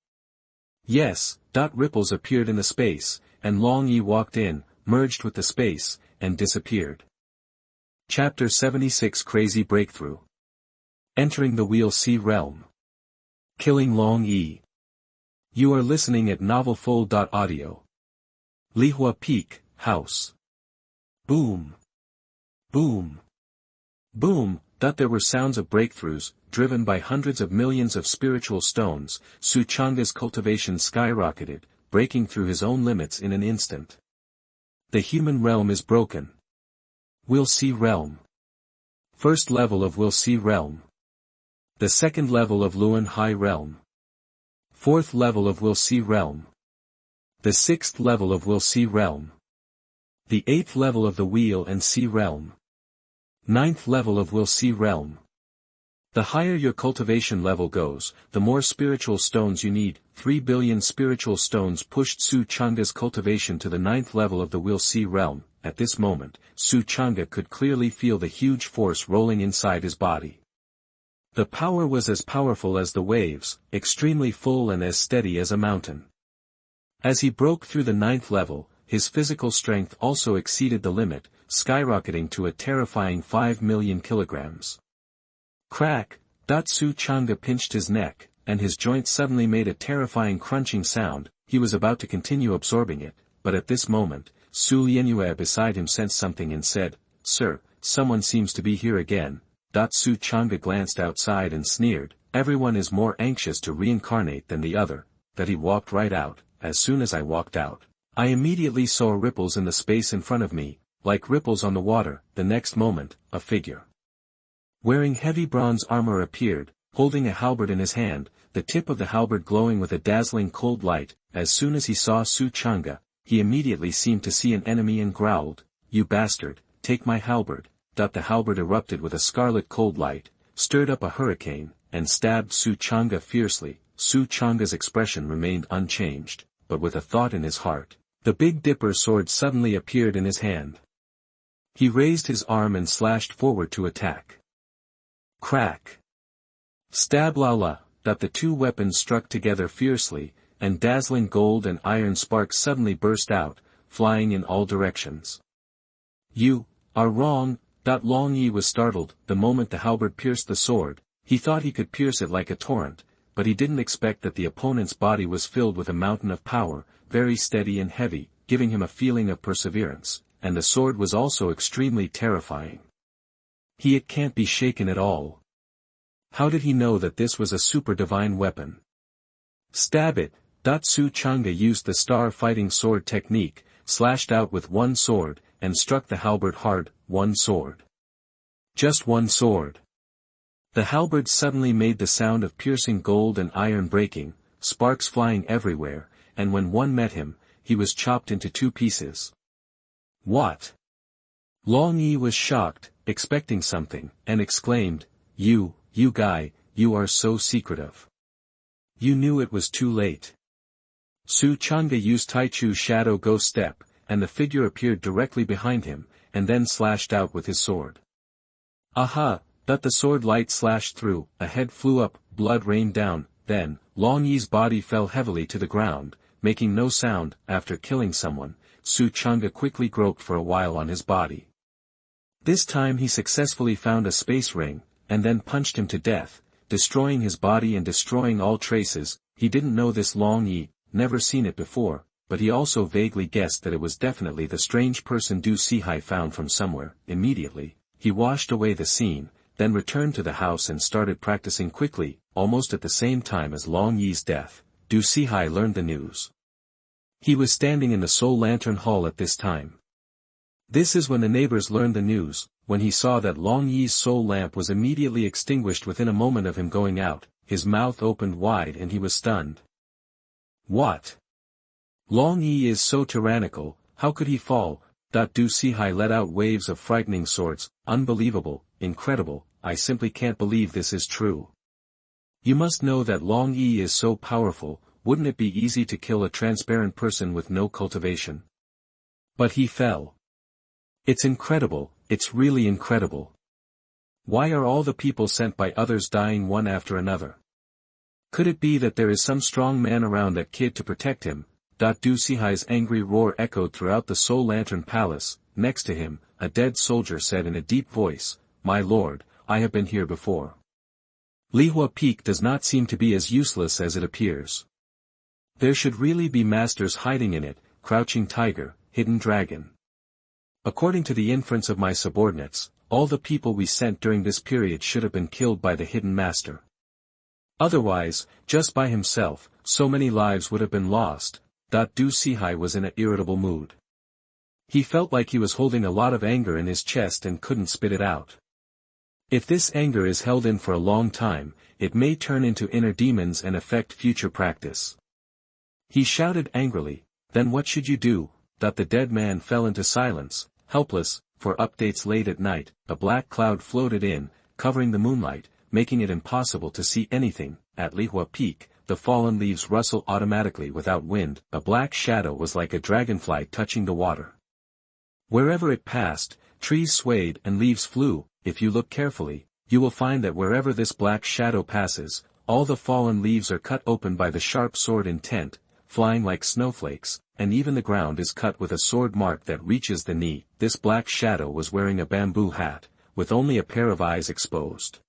Yes. Ripples appeared in the space, and Long Yi walked in, merged with the space, and disappeared. Chapter 76 Crazy Breakthrough. Entering the You Realm. Killing Long Yi. You are listening at novelfull.audio. Lihua Peak, House. Boom. Boom. Boom. There were sounds of breakthroughs, driven by hundreds of millions of spiritual stones. Su Changge's cultivation skyrocketed, breaking through his own limits in an instant. The human realm is broken. We'll see realm. First level of We'll see realm. The second level of Luan High realm. Fourth level of We'll see realm. The sixth level of We'll see realm. The eighth level of the Wheel and See realm. Ninth level of We'll see realm. The higher your cultivation level goes, the more spiritual stones you need. 3 billion spiritual stones pushed Su Changge's cultivation to the 9th level of the We'll see realm. At this moment, Su Changge could clearly feel the huge force rolling inside his body. The power was as powerful as the waves, extremely full and as steady as a mountain. As he broke through the 9th level, his physical strength also exceeded the limit, skyrocketing to a terrifying 5 million kilograms. Crack. Su Changge pinched his neck, and his joint suddenly made a terrifying crunching sound. He was about to continue absorbing it, but at this moment, Su Lianyue beside him sensed something and said, "Sir, someone seems to be here again." Su Changge glanced outside and sneered, "Everyone is more anxious to reincarnate than the other." That he walked right out. As soon as I walked out, I immediately saw ripples in the space in front of me, like ripples on the water. The next moment, a figure wearing heavy bronze armor appeared, holding a halberd in his hand, the tip of the halberd glowing with a dazzling cold light. As soon as he saw Su Changge, he immediately seemed to see an enemy and growled, "You bastard, take my halberd." The halberd erupted with a scarlet cold light, stirred up a hurricane, and stabbed Su Changge fiercely. Su Changge's expression remained unchanged, but with a thought in his heart. The Big Dipper sword suddenly appeared in his hand. He raised his arm and slashed forward to attack. Crack. Stab la la. The two weapons struck together fiercely, and dazzling gold and iron sparks suddenly burst out, flying in all directions. "You are wrong." Long Yi was startled. The moment the halberd pierced the sword, he thought he could pierce it like a torrent, but he didn't expect that the opponent's body was filled with a mountain of power, very steady and heavy, giving him a feeling of perseverance, and the sword was also extremely terrifying. It can't be shaken at all. How did he know that this was a super divine weapon? "Stab it." Su Changge used the star fighting sword technique, slashed out with one sword, and struck the halberd hard, one sword. Just one sword. The halberd suddenly made the sound of piercing gold and iron breaking, sparks flying everywhere, and when one met him, he was chopped into two pieces. What? Long Yi was shocked, expecting something, and exclaimed, You guy, you are so secretive. You knew it was too late. Su Changge used Taichu's shadow ghost step, and the figure appeared directly behind him, and then slashed out with his sword. Aha! The sword light slashed through, a head flew up, blood rained down, then, Long Yi's body fell heavily to the ground, making no sound. After killing someone, Su Changge quickly groped for a while on his body. This time he successfully found a space ring, and then punched him to death, destroying his body and destroying all traces. He didn't know this Long Yi, never seen it before, but he also vaguely guessed that it was definitely the strange person Du Sihai found from somewhere. Immediately, he washed away the scene, then returned to the house and started practicing quickly. Almost at the same time as Long Yi's death, Du Sihai learned the news. He was standing in the Soul Lantern Hall at this time. This is when the neighbors learned the news. When he saw that Long Yi's soul lamp was immediately extinguished within a moment of him going out, his mouth opened wide and he was stunned. What? Long Yi is so tyrannical, how could he fall? Du Sihai let out waves of frightening sorts. Unbelievable, incredible, I simply can't believe this is true. You must know that Long Yi is so powerful. Wouldn't it be easy to kill a transparent person with no cultivation? But he fell. It's incredible, it's really incredible. Why are all the people sent by others dying one after another? Could it be that there is some strong man around that kid to protect him? Du Sihai's angry roar echoed throughout the Soul Lantern Palace. Next to him, a dead soldier said in a deep voice, My lord, I have been here before. Lihua Peak does not seem to be as useless as it appears. There should really be masters hiding in it, crouching tiger, hidden dragon. According to the inference of my subordinates, all the people we sent during this period should have been killed by the hidden master. Otherwise, just by himself, so many lives would have been lost. Du Sihai was in an irritable mood. He felt like he was holding a lot of anger in his chest and couldn't spit it out. If this anger is held in for a long time, it may turn into inner demons and affect future practice. He shouted angrily, Then what should you do? The dead man fell into silence, helpless. For updates late at night, a black cloud floated in, covering the moonlight, making it impossible to see anything. At Lihua Peak, the fallen leaves rustle automatically without wind. A black shadow was like a dragonfly touching the water. Wherever it passed, trees swayed and leaves flew. If you look carefully, you will find that wherever this black shadow passes, all the fallen leaves are cut open by the sharp sword intent, flying like snowflakes, and even the ground is cut with a sword mark that reaches the knee. This black shadow was wearing a bamboo hat, with only a pair of eyes exposed.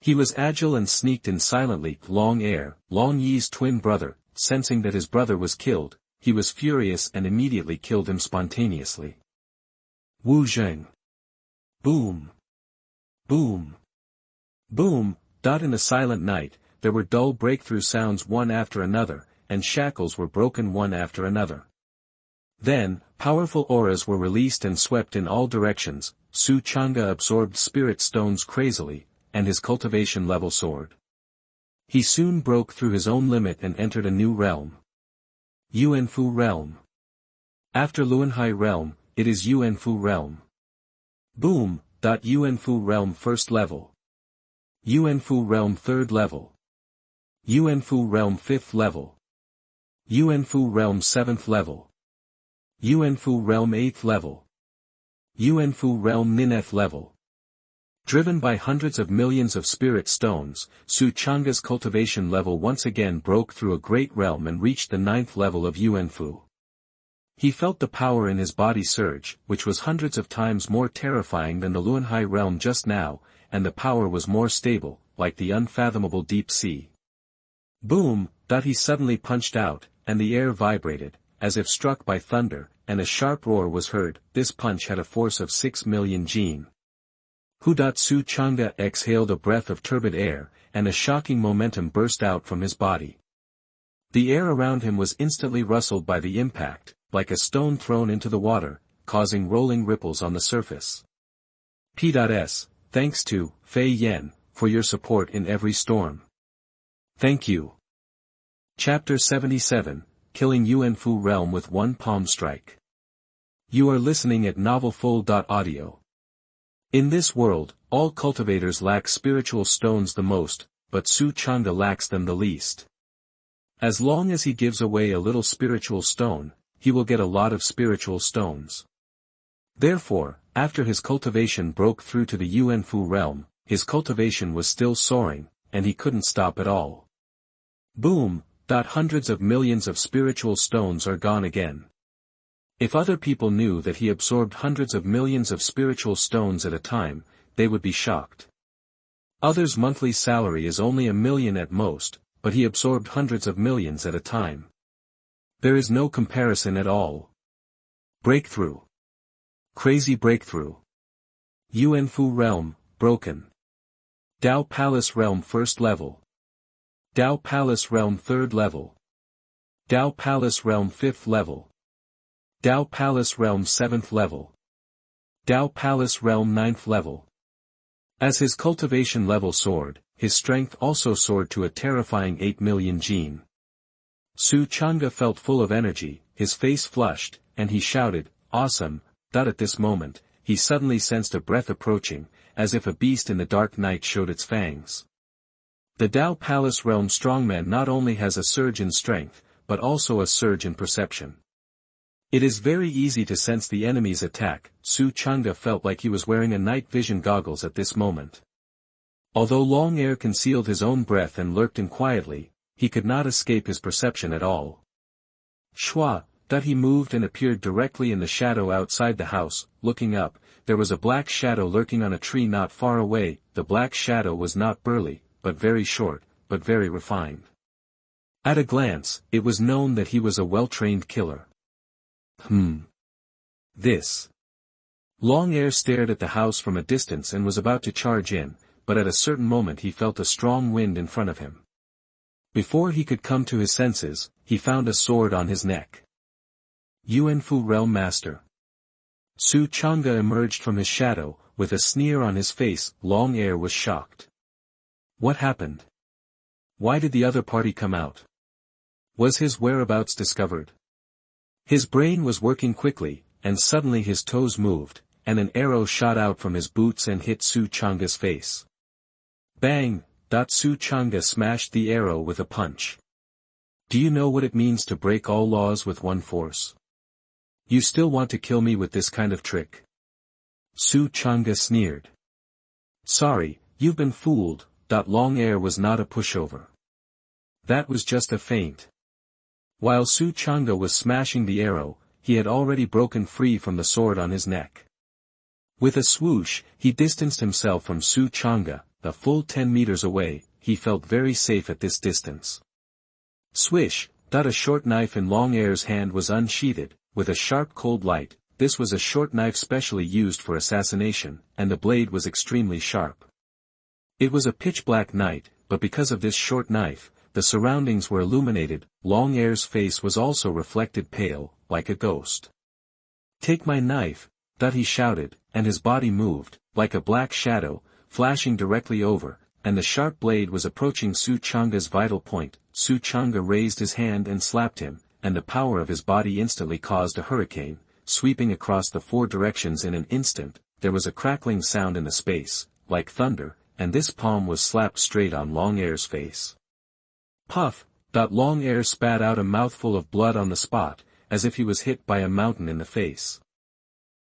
He was agile and sneaked in silently. Long Yi's twin brother, sensing that his brother was killed, he was furious and immediately killed him spontaneously. Wu Zheng. Boom. Boom. Boom. In the silent night, there were dull breakthrough sounds one after another, and shackles were broken one after another. Then, powerful auras were released and swept in all directions. Su Changge absorbed spirit stones crazily, and his cultivation level soared. He soon broke through his own limit and entered a new realm. Yuanfu Realm. After Luanhai Realm, it is Yuanfu Realm. Boom. Yuanfu Realm first level. Yuanfu Realm third level. Yuanfu Realm fifth level. Yuanfu Realm 7th level. Yuanfu Realm 8th level. Yuanfu Realm 9th level. Driven by hundreds of millions of spirit stones, Su Changge's cultivation level once again broke through a great realm and reached the 9th level of Yuanfu. He felt the power in his body surge, which was hundreds of times more terrifying than the Luanhai realm just now, and the power was more stable, like the unfathomable deep sea. Boom. He suddenly punched out, and the air vibrated, as if struck by thunder, and a sharp roar was heard. This punch had a force of 6 million jin. Su Changge exhaled a breath of turbid air, and a shocking momentum burst out from his body. The air around him was instantly rustled by the impact, like a stone thrown into the water, causing rolling ripples on the surface. P.S. Thanks to Fei Yan for your support in every storm. Thank you. Chapter 77, Killing Yuanfu Realm with One Palm Strike. You are listening at novelfull.audio. In this world, all cultivators lack spiritual stones the most, but Su Changge lacks them the least. As long as he gives away a little spiritual stone, he will get a lot of spiritual stones. Therefore, after his cultivation broke through to the Yuanfu realm, his cultivation was still soaring, and he couldn't stop at all. Boom! Hundreds of millions of spiritual stones are gone again. If other people knew that he absorbed hundreds of millions of spiritual stones at a time, they would be shocked. Others' monthly salary is only 1 million at most, but he absorbed hundreds of millions at a time. There is no comparison at all. Breakthrough. Crazy breakthrough. Yuanfu Realm, broken. Dao Palace Realm First Level. Dao Palace Realm Third Level. Dao Palace Realm Fifth Level. Dao Palace Realm 7th Level. Dao Palace Realm 9th Level. As his cultivation level soared, his strength also soared to a terrifying 8 million gene. Su Changge felt full of energy, his face flushed, and he shouted, "Awesome!" At this moment, he suddenly sensed a breath approaching, as if a beast in the dark night showed its fangs. The Dao Palace Realm strongman not only has a surge in strength, but also a surge in perception. It is very easy to sense the enemy's attack. Su Changge felt like he was wearing a night vision goggles at this moment. Although long air concealed his own breath and lurked in quietly, he could not escape his perception at all. Shua, that he moved and appeared directly in the shadow outside the house. Looking up, there was a black shadow lurking on a tree not far away. The black shadow was not burly, but very short, but very refined. At a glance, it was known that he was a well-trained killer. This. Long Air stared at the house from a distance and was about to charge in, but at a certain moment he felt a strong wind in front of him. Before he could come to his senses, he found a sword on his neck. Yuanfu Realm Master. Su Changge emerged from his shadow, with a sneer on his face. Long Air was shocked. What happened? Why did the other party come out? Was his whereabouts discovered? His brain was working quickly, and suddenly his toes moved, and an arrow shot out from his boots and hit Su Changge's face. Bang! Su Changge smashed the arrow with a punch. Do you know what it means to break all laws with one force? You still want to kill me with this kind of trick? Su Changge sneered. Sorry, you've been fooled. Long Air was not a pushover. That was just a feint. While Su Changge was smashing the arrow, he had already broken free from the sword on his neck. With a swoosh, he distanced himself from Su Changge. A full 10 meters away, he felt very safe at this distance. Swish! A short knife in Long Air's hand was unsheathed, with a sharp cold light. This was a short knife specially used for assassination, and the blade was extremely sharp. It was a pitch-black night, but because of this short knife, the surroundings were illuminated. Long Air's face was also reflected pale, like a ghost. Take my knife! He shouted, and his body moved, like a black shadow, flashing directly over, and the sharp blade was approaching Su Changge's vital point. Su Changge raised his hand and slapped him, and the power of his body instantly caused a hurricane, sweeping across the 4 directions in an instant. There was a crackling sound in the space, like thunder, and this palm was slapped straight on Long Air's face. Puff! Long Air spat out a mouthful of blood on the spot, as if he was hit by a mountain in the face.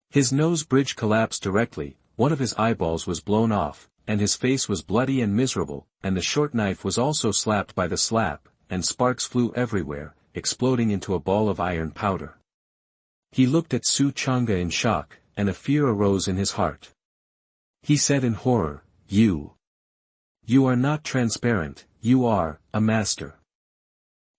His nose bridge collapsed directly, one of his eyeballs was blown off, and his face was bloody and miserable, and the short knife was also slapped by the slap, and sparks flew everywhere, exploding into a ball of iron powder. He looked at Su Changge in shock, and a fear arose in his heart. He said in horror, You are not transparent, you are a master.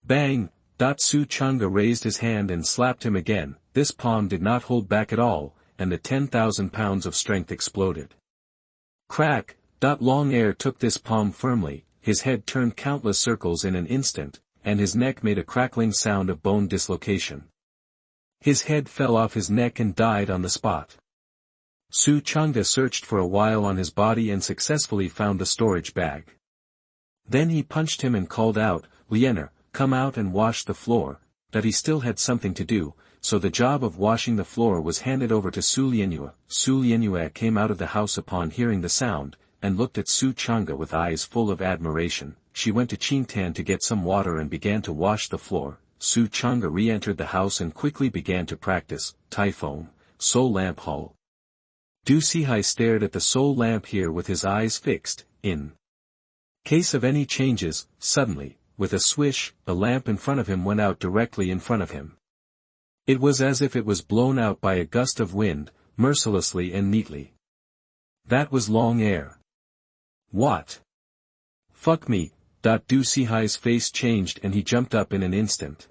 Bang! Su Changge raised his hand and slapped him again. This palm did not hold back at all, and the 10,000 pounds of strength exploded. Crack! Long Air took this palm firmly, his head turned countless circles in an instant, and his neck made a crackling sound of bone dislocation. His head fell off his neck and died on the spot. Su Changge searched for a while on his body and successfully found the storage bag. Then he punched him and called out, "Lianyue, come out and wash the floor," that he still had something to do, so the job of washing the floor was handed over to Su Lianyue. Su Lianyue came out of the house upon hearing the sound, and looked at Su Changge with eyes full of admiration. She went to Qingtan to get some water and began to wash the floor. Su Changge re-entered the house and quickly began to practice Typhoon, Soul Lamp Hull. Du Sihai stared at the soul lamp here with his eyes fixed. In case of any changes, suddenly, with a swish, the lamp in front of him went out directly in front of him. It was as if it was blown out by a gust of wind, mercilessly and neatly. That was long air. What? Fuck me. Du Sihai's face changed and he jumped up in an instant.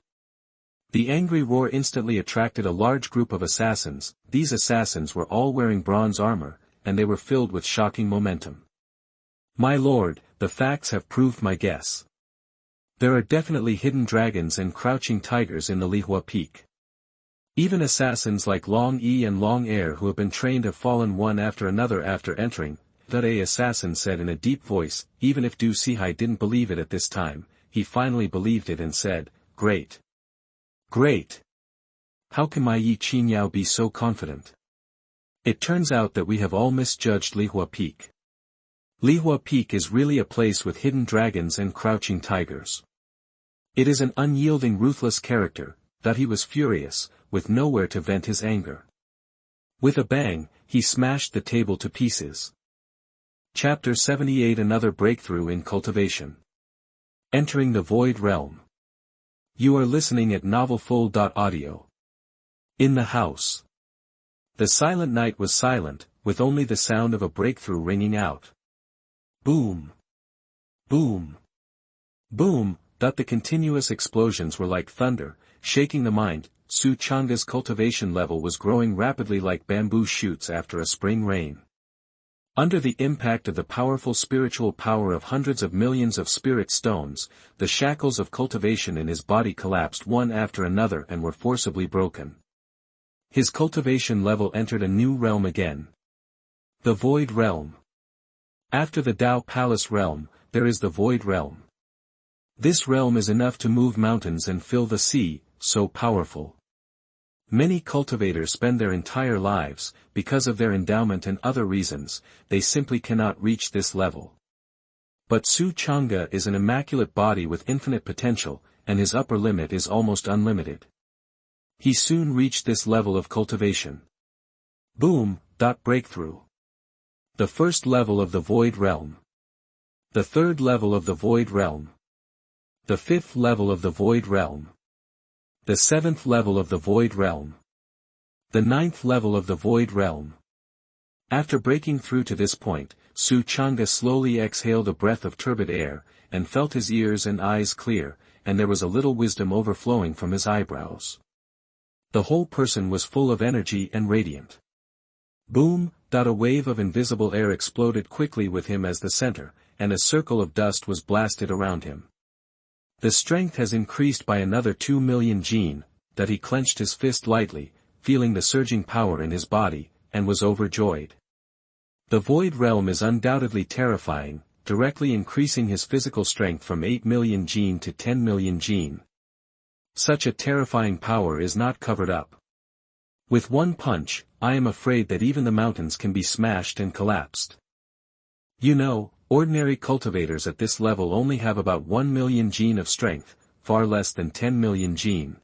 The angry roar instantly attracted a large group of assassins. These assassins were all wearing bronze armor, and they were filled with shocking momentum. My lord, the facts have proved my guess. There are definitely hidden dragons and crouching tigers in the Lihua Peak. Even assassins like Long E and Long Air who have been trained have fallen one after another after entering. A assassin said in a deep voice. Even if Du Sihai didn't believe it at this time, he finally believed it and said, "Great. Great. How can my Ye Qingyao be so confident? It turns out that we have all misjudged Lihua Peak. Lihua Peak is really a place with hidden dragons and crouching tigers. It is an unyielding ruthless character." That he was furious, with nowhere to vent his anger. With a bang, he smashed the table to pieces. Chapter 78 Another breakthrough in cultivation. Entering the Void Realm. You are listening at novelfull.audio. In the house. The silent night was silent, with only the sound of a breakthrough ringing out. Boom. Boom. Boom. The continuous explosions were like thunder, shaking the mind. Su Changge's cultivation level was growing rapidly like bamboo shoots after a spring rain. Under the impact of the powerful spiritual power of hundreds of millions of spirit stones, the shackles of cultivation in his body collapsed one after another and were forcibly broken. His cultivation level entered a new realm again. The Void Realm. After the Tao Palace Realm, there is the Void Realm. This realm is enough to move mountains and fill the sea, so powerful. Many cultivators spend their entire lives, because of their endowment and other reasons, they simply cannot reach this level. But Su Changge is an immaculate body with infinite potential, and his upper limit is almost unlimited. He soon reached this level of cultivation. Boom. Breakthrough. The first level of the Void Realm. The third level of the Void Realm. The fifth level of the Void Realm. The seventh level of the Void Realm. The ninth level of the Void Realm. After breaking through to this point, Su Changge slowly exhaled a breath of turbid air, and felt his ears and eyes clear, and there was a little wisdom overflowing from his eyebrows. The whole person was full of energy and radiant. Boom. A wave of invisible air exploded quickly with him as the center, and a circle of dust was blasted around him. The strength has increased by another 2 million gene. That he clenched his fist lightly, feeling the surging power in his body, and was overjoyed. The Void Realm is undoubtedly terrifying, directly increasing his physical strength from 8 million gene to 10 million gene. Such a terrifying power is not covered up. With one punch, I am afraid that even the mountains can be smashed and collapsed. You know, ordinary cultivators at this level only have about 1 million gene of strength, far less than 10 million gene.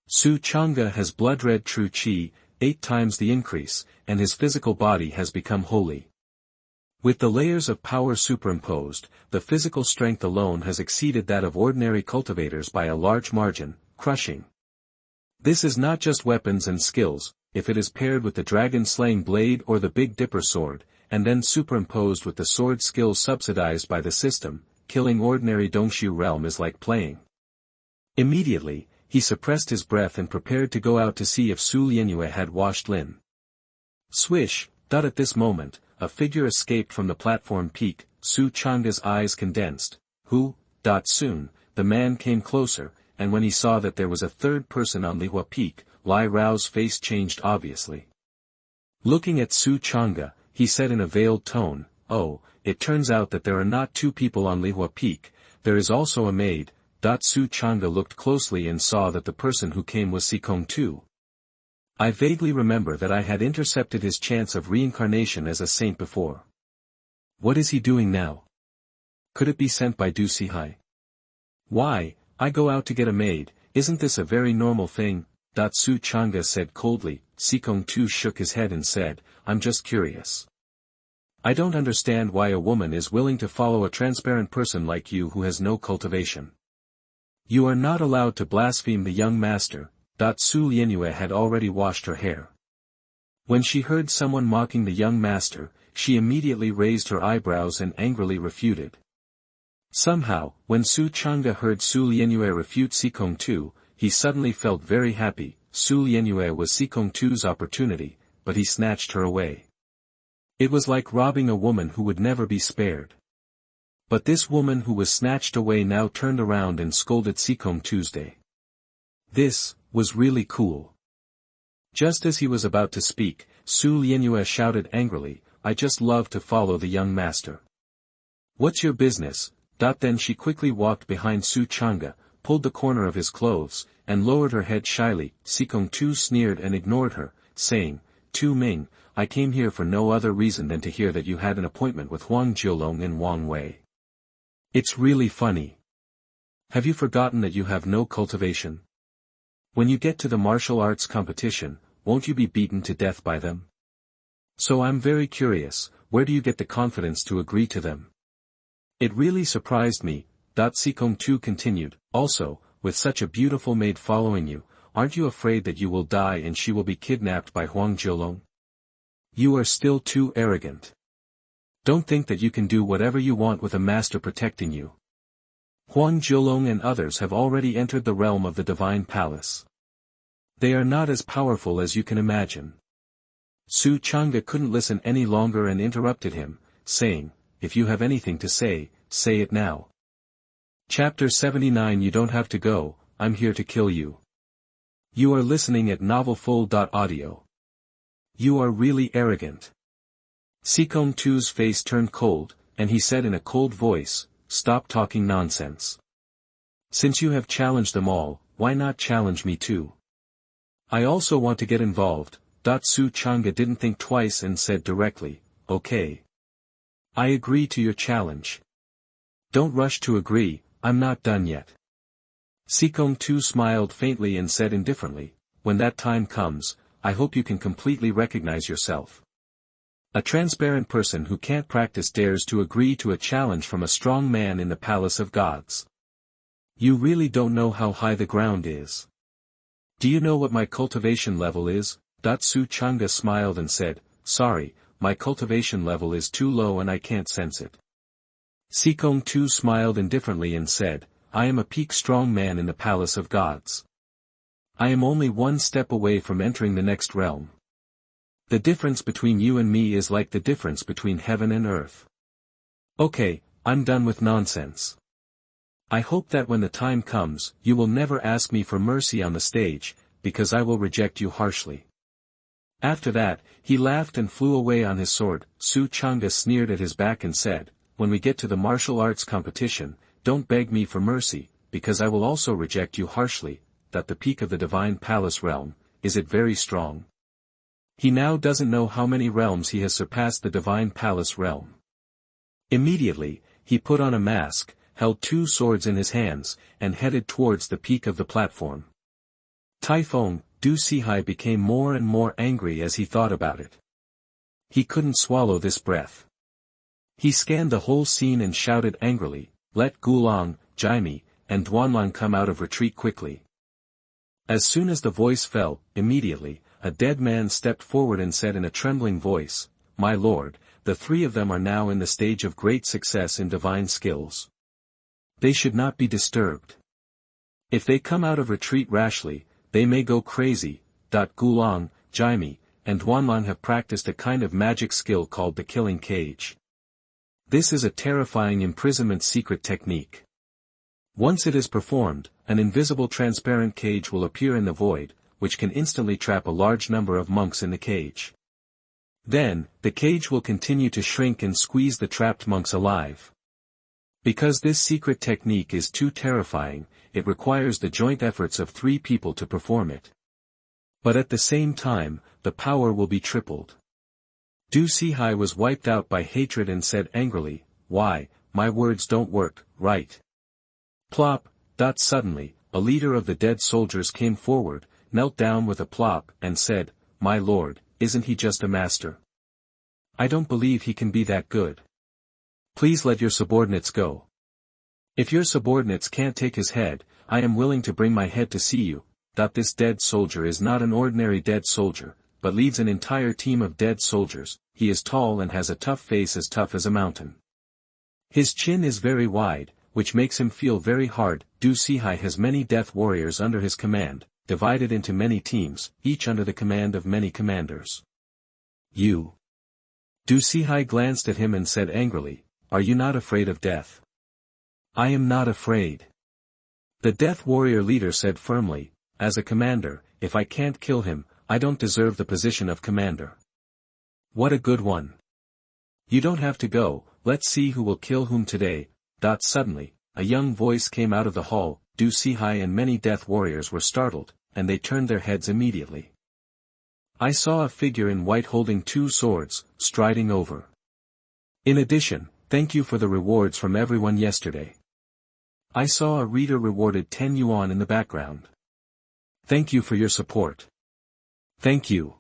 Su Changge has blood-red true qi, 8 times the increase, and his physical body has become holy. With the layers of power superimposed, the physical strength alone has exceeded that of ordinary cultivators by a large margin, crushing. This is not just weapons and skills. If it is paired with the dragon-slaying blade or the Big Dipper sword, and then superimposed with the sword skills subsidized by the system, killing ordinary Dongshu realm is like playing. Immediately, he suppressed his breath and prepared to go out to see if Su Lianyue had washed Lin. Swish. At this moment, a figure escaped from the platform peak. Su Changge's eyes condensed. Who? Soon, the man came closer, and when he saw that there was a third person on Lihua Peak, Lai Rao's face changed obviously. Looking at Su Changge, he said in a veiled tone, "Oh, it turns out that there are not two people on Lihua Peak, there is also a maid." Su Changge looked closely and saw that the person who came was Sikong too. I vaguely remember that I had intercepted his chance of reincarnation as a saint before. What is he doing now? Could it be sent by Du Sihai? Why, I go out to get a maid, isn't this a very normal thing? Su Changge said coldly. Sikong Tu shook his head and said, "I'm just curious. I don't understand why a woman is willing to follow a transparent person like you who has no cultivation. You are not allowed to blaspheme the young master." Su Lianyue had already washed her hair. When she heard someone mocking the young master, she immediately raised her eyebrows and angrily refuted. Somehow, when Su Changge heard Su Lianyue refute Sikong Tu, he suddenly felt very happy. Su Lianyue was Sikong Tu's opportunity, but he snatched her away. It was like robbing a woman who would never be spared. But this woman who was snatched away now turned around and scolded Sikong Tuesday. This was really cool. Just as he was about to speak, Su Lianyue shouted angrily, "I just love to follow the young master. What's your business?" Then she quickly walked behind Su Changge, pulled the corner of his clothes, and lowered her head shyly. Sikong Tu sneered and ignored her, saying, "Tu Ming, I came here for no other reason than to hear that you had an appointment with Huang Jiulong in Wang Wei. It's really funny. Have you forgotten that you have no cultivation? When you get to the martial arts competition, won't you be beaten to death by them? So I'm very curious, where do you get the confidence to agree to them? It really surprised me." Sikong Tu continued, "Also, with such a beautiful maid following you, aren't you afraid that you will die and she will be kidnapped by Huang Jiulong? You are still too arrogant. Don't think that you can do whatever you want with a master protecting you. Huang Jiulong and others have already entered the realm of the divine palace. They are not as powerful as you can imagine." Su Changge couldn't listen any longer and interrupted him, saying, "If you have anything to say, say it now." Chapter 79. You don't have to go, I'm here to kill you. You are listening at novelfull.audio. You are really arrogant. Sikong Tu's face turned cold, and he said in a cold voice, "Stop talking nonsense. Since you have challenged them all, why not challenge me too? I also want to get involved." Su Changge didn't think twice and said directly, "Okay. I agree to your challenge." "Don't rush to agree, I'm not done yet." Sikong Tu smiled faintly and said indifferently, "When that time comes, I hope you can completely recognize yourself. A transparent person who can't practice dares to agree to a challenge from a strong man in the palace of gods. You really don't know how high the ground is. Do you know what my cultivation level is?" Su Changge smiled and said, "Sorry, my cultivation level is too low and I can't sense it." Sikong Tu smiled indifferently and said, "I am a peak strong man in the palace of gods. I am only one step away from entering the next realm. The difference between you and me is like the difference between heaven and earth. Okay, I'm done with nonsense. I hope that when the time comes, you will never ask me for mercy on the stage, because I will reject you harshly." After that, he laughed and flew away on his sword. Su Changge sneered at his back and said, "When we get to the martial arts competition, don't beg me for mercy, because I will also reject you harshly." The peak of the divine palace realm, is it very strong? He now doesn't know how many realms he has surpassed the divine palace realm. Immediately, he put on a mask, held two swords in his hands, and headed towards the peak of the platform. Typhoon, Du Sihai became more and more angry as he thought about it. He couldn't swallow this breath. He scanned the whole scene and shouted angrily, "Let Gulong, Jaime, and Duanlan come out of retreat quickly." As soon as the voice fell, immediately, a dead man stepped forward and said in a trembling voice, "My lord, the three of them are now in the stage of great success in divine skills. They should not be disturbed. If they come out of retreat rashly, they may go crazy." Gulong, Jaime, and Duanlan have practiced a kind of magic skill called the Killing Cage. This is a terrifying imprisonment secret technique. Once it is performed, an invisible transparent cage will appear in the void, which can instantly trap a large number of monks in the cage. Then, the cage will continue to shrink and squeeze the trapped monks alive. Because this secret technique is too terrifying, it requires the joint efforts of 3 people to perform it. But at the same time, the power will be tripled. Du Sihai was wiped out by hatred and said angrily, "Why, my words don't work, right?" Plop. Suddenly, a leader of the dead soldiers came forward, knelt down with a plop, and said, "My lord, isn't he just a master? I don't believe he can be that good. Please let your subordinates go. If your subordinates can't take his head, I am willing to bring my head to see you." This dead soldier is not an ordinary dead soldier, but leads an entire team of dead soldiers. He is tall and has a tough face as tough as a mountain. His chin is very wide, which makes him feel very hard. Du Sihai has many death warriors under his command, divided into many teams, each under the command of many commanders. "You." Du Sihai glanced at him and said angrily, "Are you not afraid of death?" "I am not afraid." The death warrior leader said firmly, "As a commander, if I can't kill him, I don't deserve the position of commander." "What a good one. You don't have to go, let's see who will kill whom today." Suddenly, a young voice came out of the hall. Du Sihai and many death warriors were startled, and they turned their heads immediately. "I saw a figure in white holding 2 swords, striding over. In addition, thank you for the rewards from everyone yesterday. I saw a reader rewarded 10 yuan in the background. Thank you for your support. Thank you."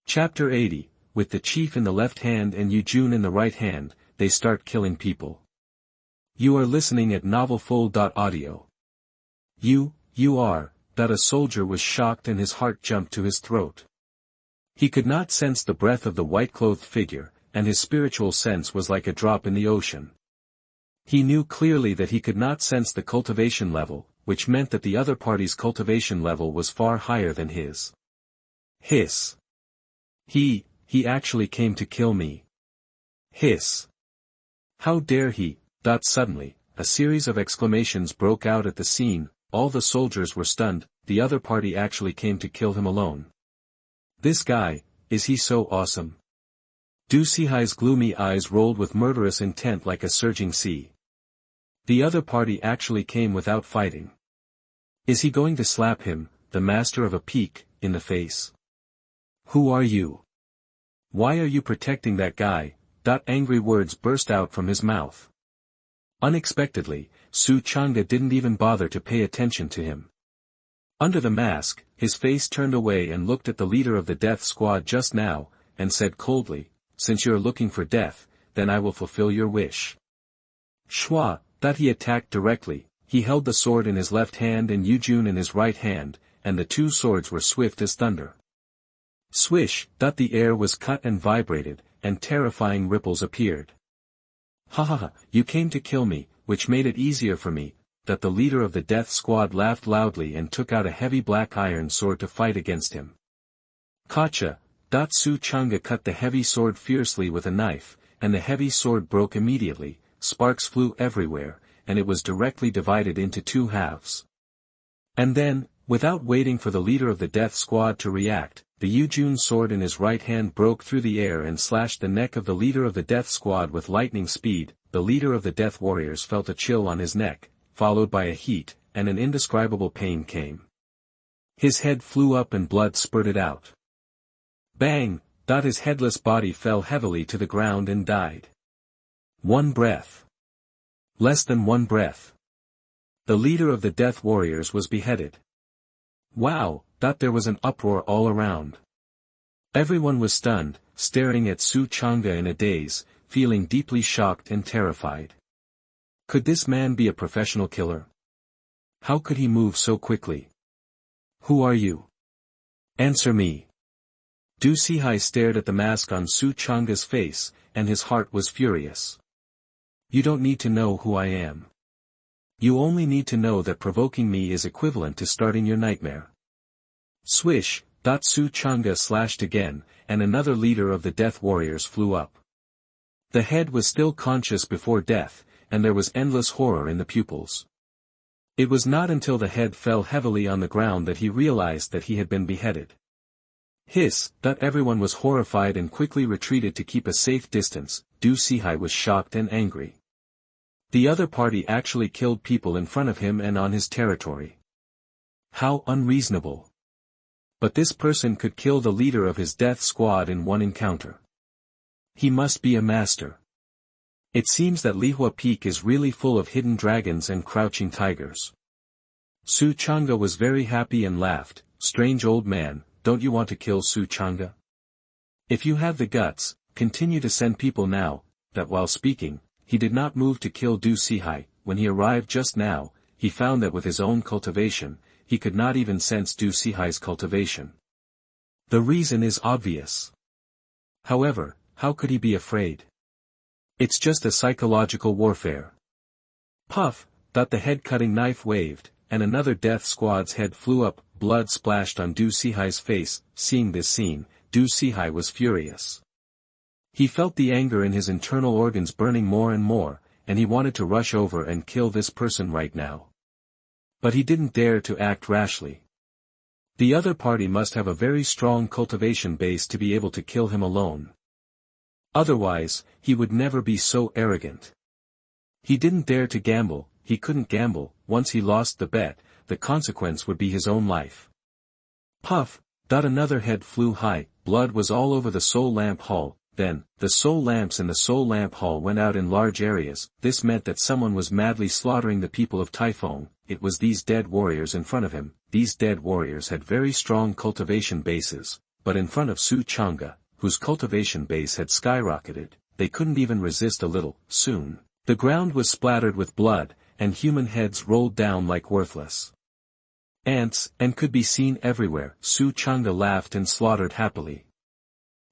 Chapter 80, with the chief in the left hand and You Jun in the right hand, they start killing people. You are listening at novelfull.audio. You are, a soldier was shocked and his heart jumped to his throat. He could not sense the breath of the white-clothed figure, and his spiritual sense was like a drop in the ocean. He knew clearly that he could not sense the cultivation level, which meant that the other party's cultivation level was far higher than his. Hiss. He actually came to kill me. Hiss. How dare he? Suddenly, a series of exclamations broke out at the scene. All the soldiers were stunned. The other party actually came to kill him alone. This guy, is he so awesome? Du Sihai's gloomy eyes rolled with murderous intent like a surging sea. The other party actually came without fighting. Is he going to slap him, the master of a peak, in the face? Who are you? Why are you protecting that guy? Angry words burst out from his mouth. Unexpectedly, Su Changge didn't even bother to pay attention to him. Under the mask, his face turned away and looked at the leader of the death squad just now, and said coldly, "Since you're looking for death, then I will fulfill your wish." Shua, he attacked directly. He held the sword in his left hand and You Jun in his right hand, and the 2 swords were swift as thunder. Swish, the air was cut and vibrated, and terrifying ripples appeared. "Ha, you came to kill me," which made it easier for me. The leader of the death squad laughed loudly and took out a heavy black iron sword to fight against him. Gotcha. Su Changge cut the heavy sword fiercely with a knife, and the heavy sword broke immediately. Sparks flew everywhere, and it was directly divided into 2 halves. And then, without waiting for the leader of the death squad to react, the You Jun sword in his right hand broke through the air and slashed the neck of the leader of the death squad with lightning speed. The leader of the death warriors felt a chill on his neck, followed by a heat, and an indescribable pain came. His head flew up and blood spurted out. Bang! His headless body fell heavily to the ground and died. 1 breath. Less than 1 breath. The leader of the death warriors was beheaded. Wow! There was an uproar all around. Everyone was stunned, staring at Su Changge in a daze, feeling deeply shocked and terrified. Could this man be a professional killer? How could he move so quickly? Who are you? Answer me. Du Sihai stared at the mask on Su Changge's face, and his heart was furious. You don't need to know who I am. You only need to know that provoking me is equivalent to starting your nightmare. Swish. Su Changge slashed again, and another leader of the death warriors flew up. The head was still conscious before death, and there was endless horror in the pupils. It was not until the head fell heavily on the ground that he realized that he had been beheaded. Everyone was horrified and quickly retreated to keep a safe distance. Du Sihai was shocked and angry. The other party actually killed people in front of him and on his territory. How unreasonable. But this person could kill the leader of his death squad in one encounter. He must be a master. It seems that Lihua Peak is really full of hidden dragons and crouching tigers. Su Changge was very happy and laughed. Strange old man, don't you want to kill Su Changge? If you have the guts, continue to send people now. That while speaking, he did not move to kill Du Sihai. When he arrived just now, he found that with his own cultivation, he could not even sense Du Sihai's cultivation. The reason is obvious. However, how could he be afraid? It's just a psychological warfare. Puff, the head-cutting knife waved, and another death squad's head flew up. Blood splashed on Du Sihai's face. Seeing this scene, Du Sihai was furious. He felt the anger in his internal organs burning more and more, and he wanted to rush over and kill this person right now. But he didn't dare to act rashly. The other party must have a very strong cultivation base to be able to kill him alone. Otherwise, he would never be so arrogant. He didn't dare to gamble. He couldn't gamble. Once he lost the bet, the consequence would be his own life. Puff, another head flew high. Blood was all over the soul lamp hall. Then, the soul lamps in the soul lamp hall went out in large areas. This meant that someone was madly slaughtering the people of Taifeng. It was these dead warriors in front of him. These dead warriors had very strong cultivation bases, but in front of Su Changge, whose cultivation base had skyrocketed, they couldn't even resist a little. Soon, the ground was splattered with blood, and human heads rolled down like worthless ants, and could be seen everywhere. Su Changge laughed and slaughtered happily.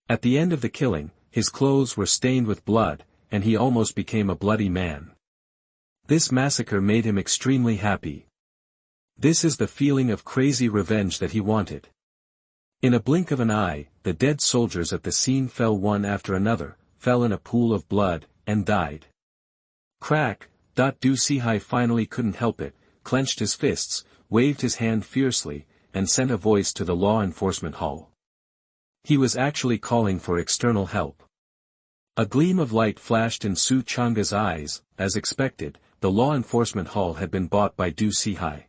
At the end of the killing, his clothes were stained with blood, and he almost became a bloody man. This massacre made him extremely happy. This is the feeling of crazy revenge that he wanted. In a blink of an eye, the dead soldiers at the scene fell one after another, fell in a pool of blood, and died. Crack! Du Sihai finally couldn't help it, clenched his fists, waved his hand fiercely, and sent a voice to the law enforcement hall. He was actually calling for external help. A gleam of light flashed in Su Changge's eyes. As expected, the law enforcement hall had been bought by Du Sihai.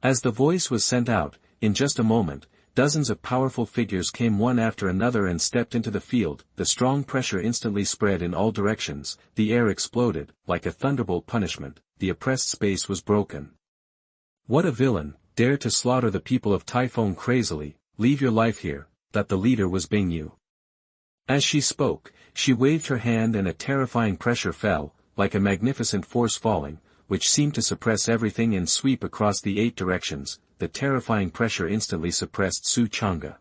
As the voice was sent out, in just a moment, dozens of powerful figures came one after another and stepped into the field. The strong pressure instantly spread in all directions. The air exploded, like a thunderbolt punishment. The oppressed space was broken. What a villain, dared to slaughter the people of Taifeng crazily. Leave your life here. The leader was Bingyu. As she spoke, she waved her hand and a terrifying pressure fell, like a magnificent force falling, which seemed to suppress everything and sweep across the 8 directions. The terrifying pressure instantly suppressed Su Changge.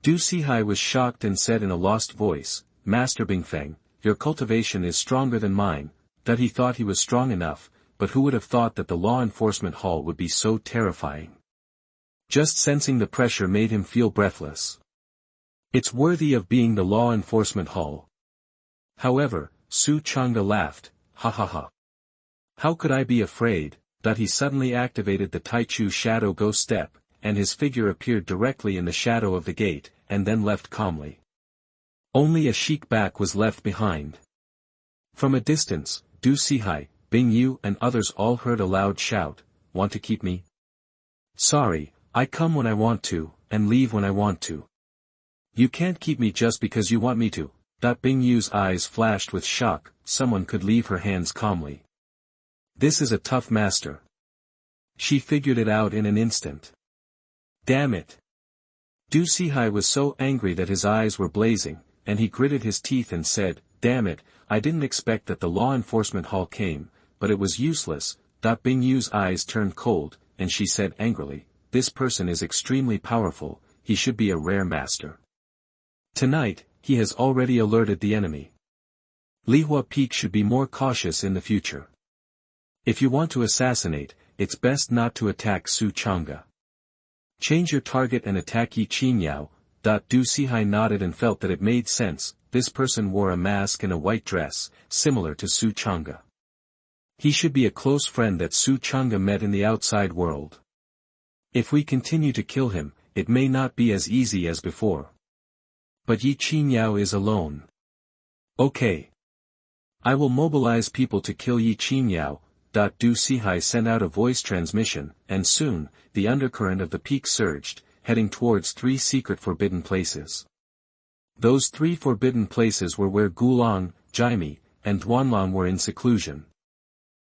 Du Sihai was shocked and said in a lost voice, Master Bingfeng, your cultivation is stronger than mine. He thought he was strong enough, but who would have thought that the law enforcement hall would be so terrifying? Just sensing the pressure made him feel breathless. It's worthy of being the law enforcement hall. However, Su Changge laughed, ha ha ha. How could I be afraid? He suddenly activated the Taichu Shadow Ghost Step, and his figure appeared directly in the shadow of the gate, and then left calmly. Only a chic back was left behind. From a distance, Du Sihai, Bingyu and others all heard a loud shout, want to keep me? Sorry, I come when I want to, and leave when I want to. You can't keep me just because you want me to. Bingyu's eyes flashed with shock. Someone could leave her hands calmly. This is a tough master. She figured it out in an instant. Damn it. Du Sihai was so angry that his eyes were blazing, and he gritted his teeth and said, damn it, I didn't expect that the law enforcement hall came, but it was useless. Bingyu's eyes turned cold, and she said angrily, this person is extremely powerful, he should be a rare master. Tonight, he has already alerted the enemy. Lihua Peak should be more cautious in the future. If you want to assassinate, it's best not to attack Su Changge. Change your target and attack Ye Qingyao. Du Sihai nodded and felt that it made sense. This person wore a mask and a white dress, similar to Su Changge. He should be a close friend that Su Changge met in the outside world. If we continue to kill him, it may not be as easy as before. But Ye Qingyao is alone. Okay. I will mobilize people to kill Ye Qingyao. Du Sihai sent out a voice transmission, and soon, the undercurrent of the peak surged, heading towards 3 secret forbidden places. Those 3 forbidden places were where Gulong, Jaime, and Duanlong were in seclusion.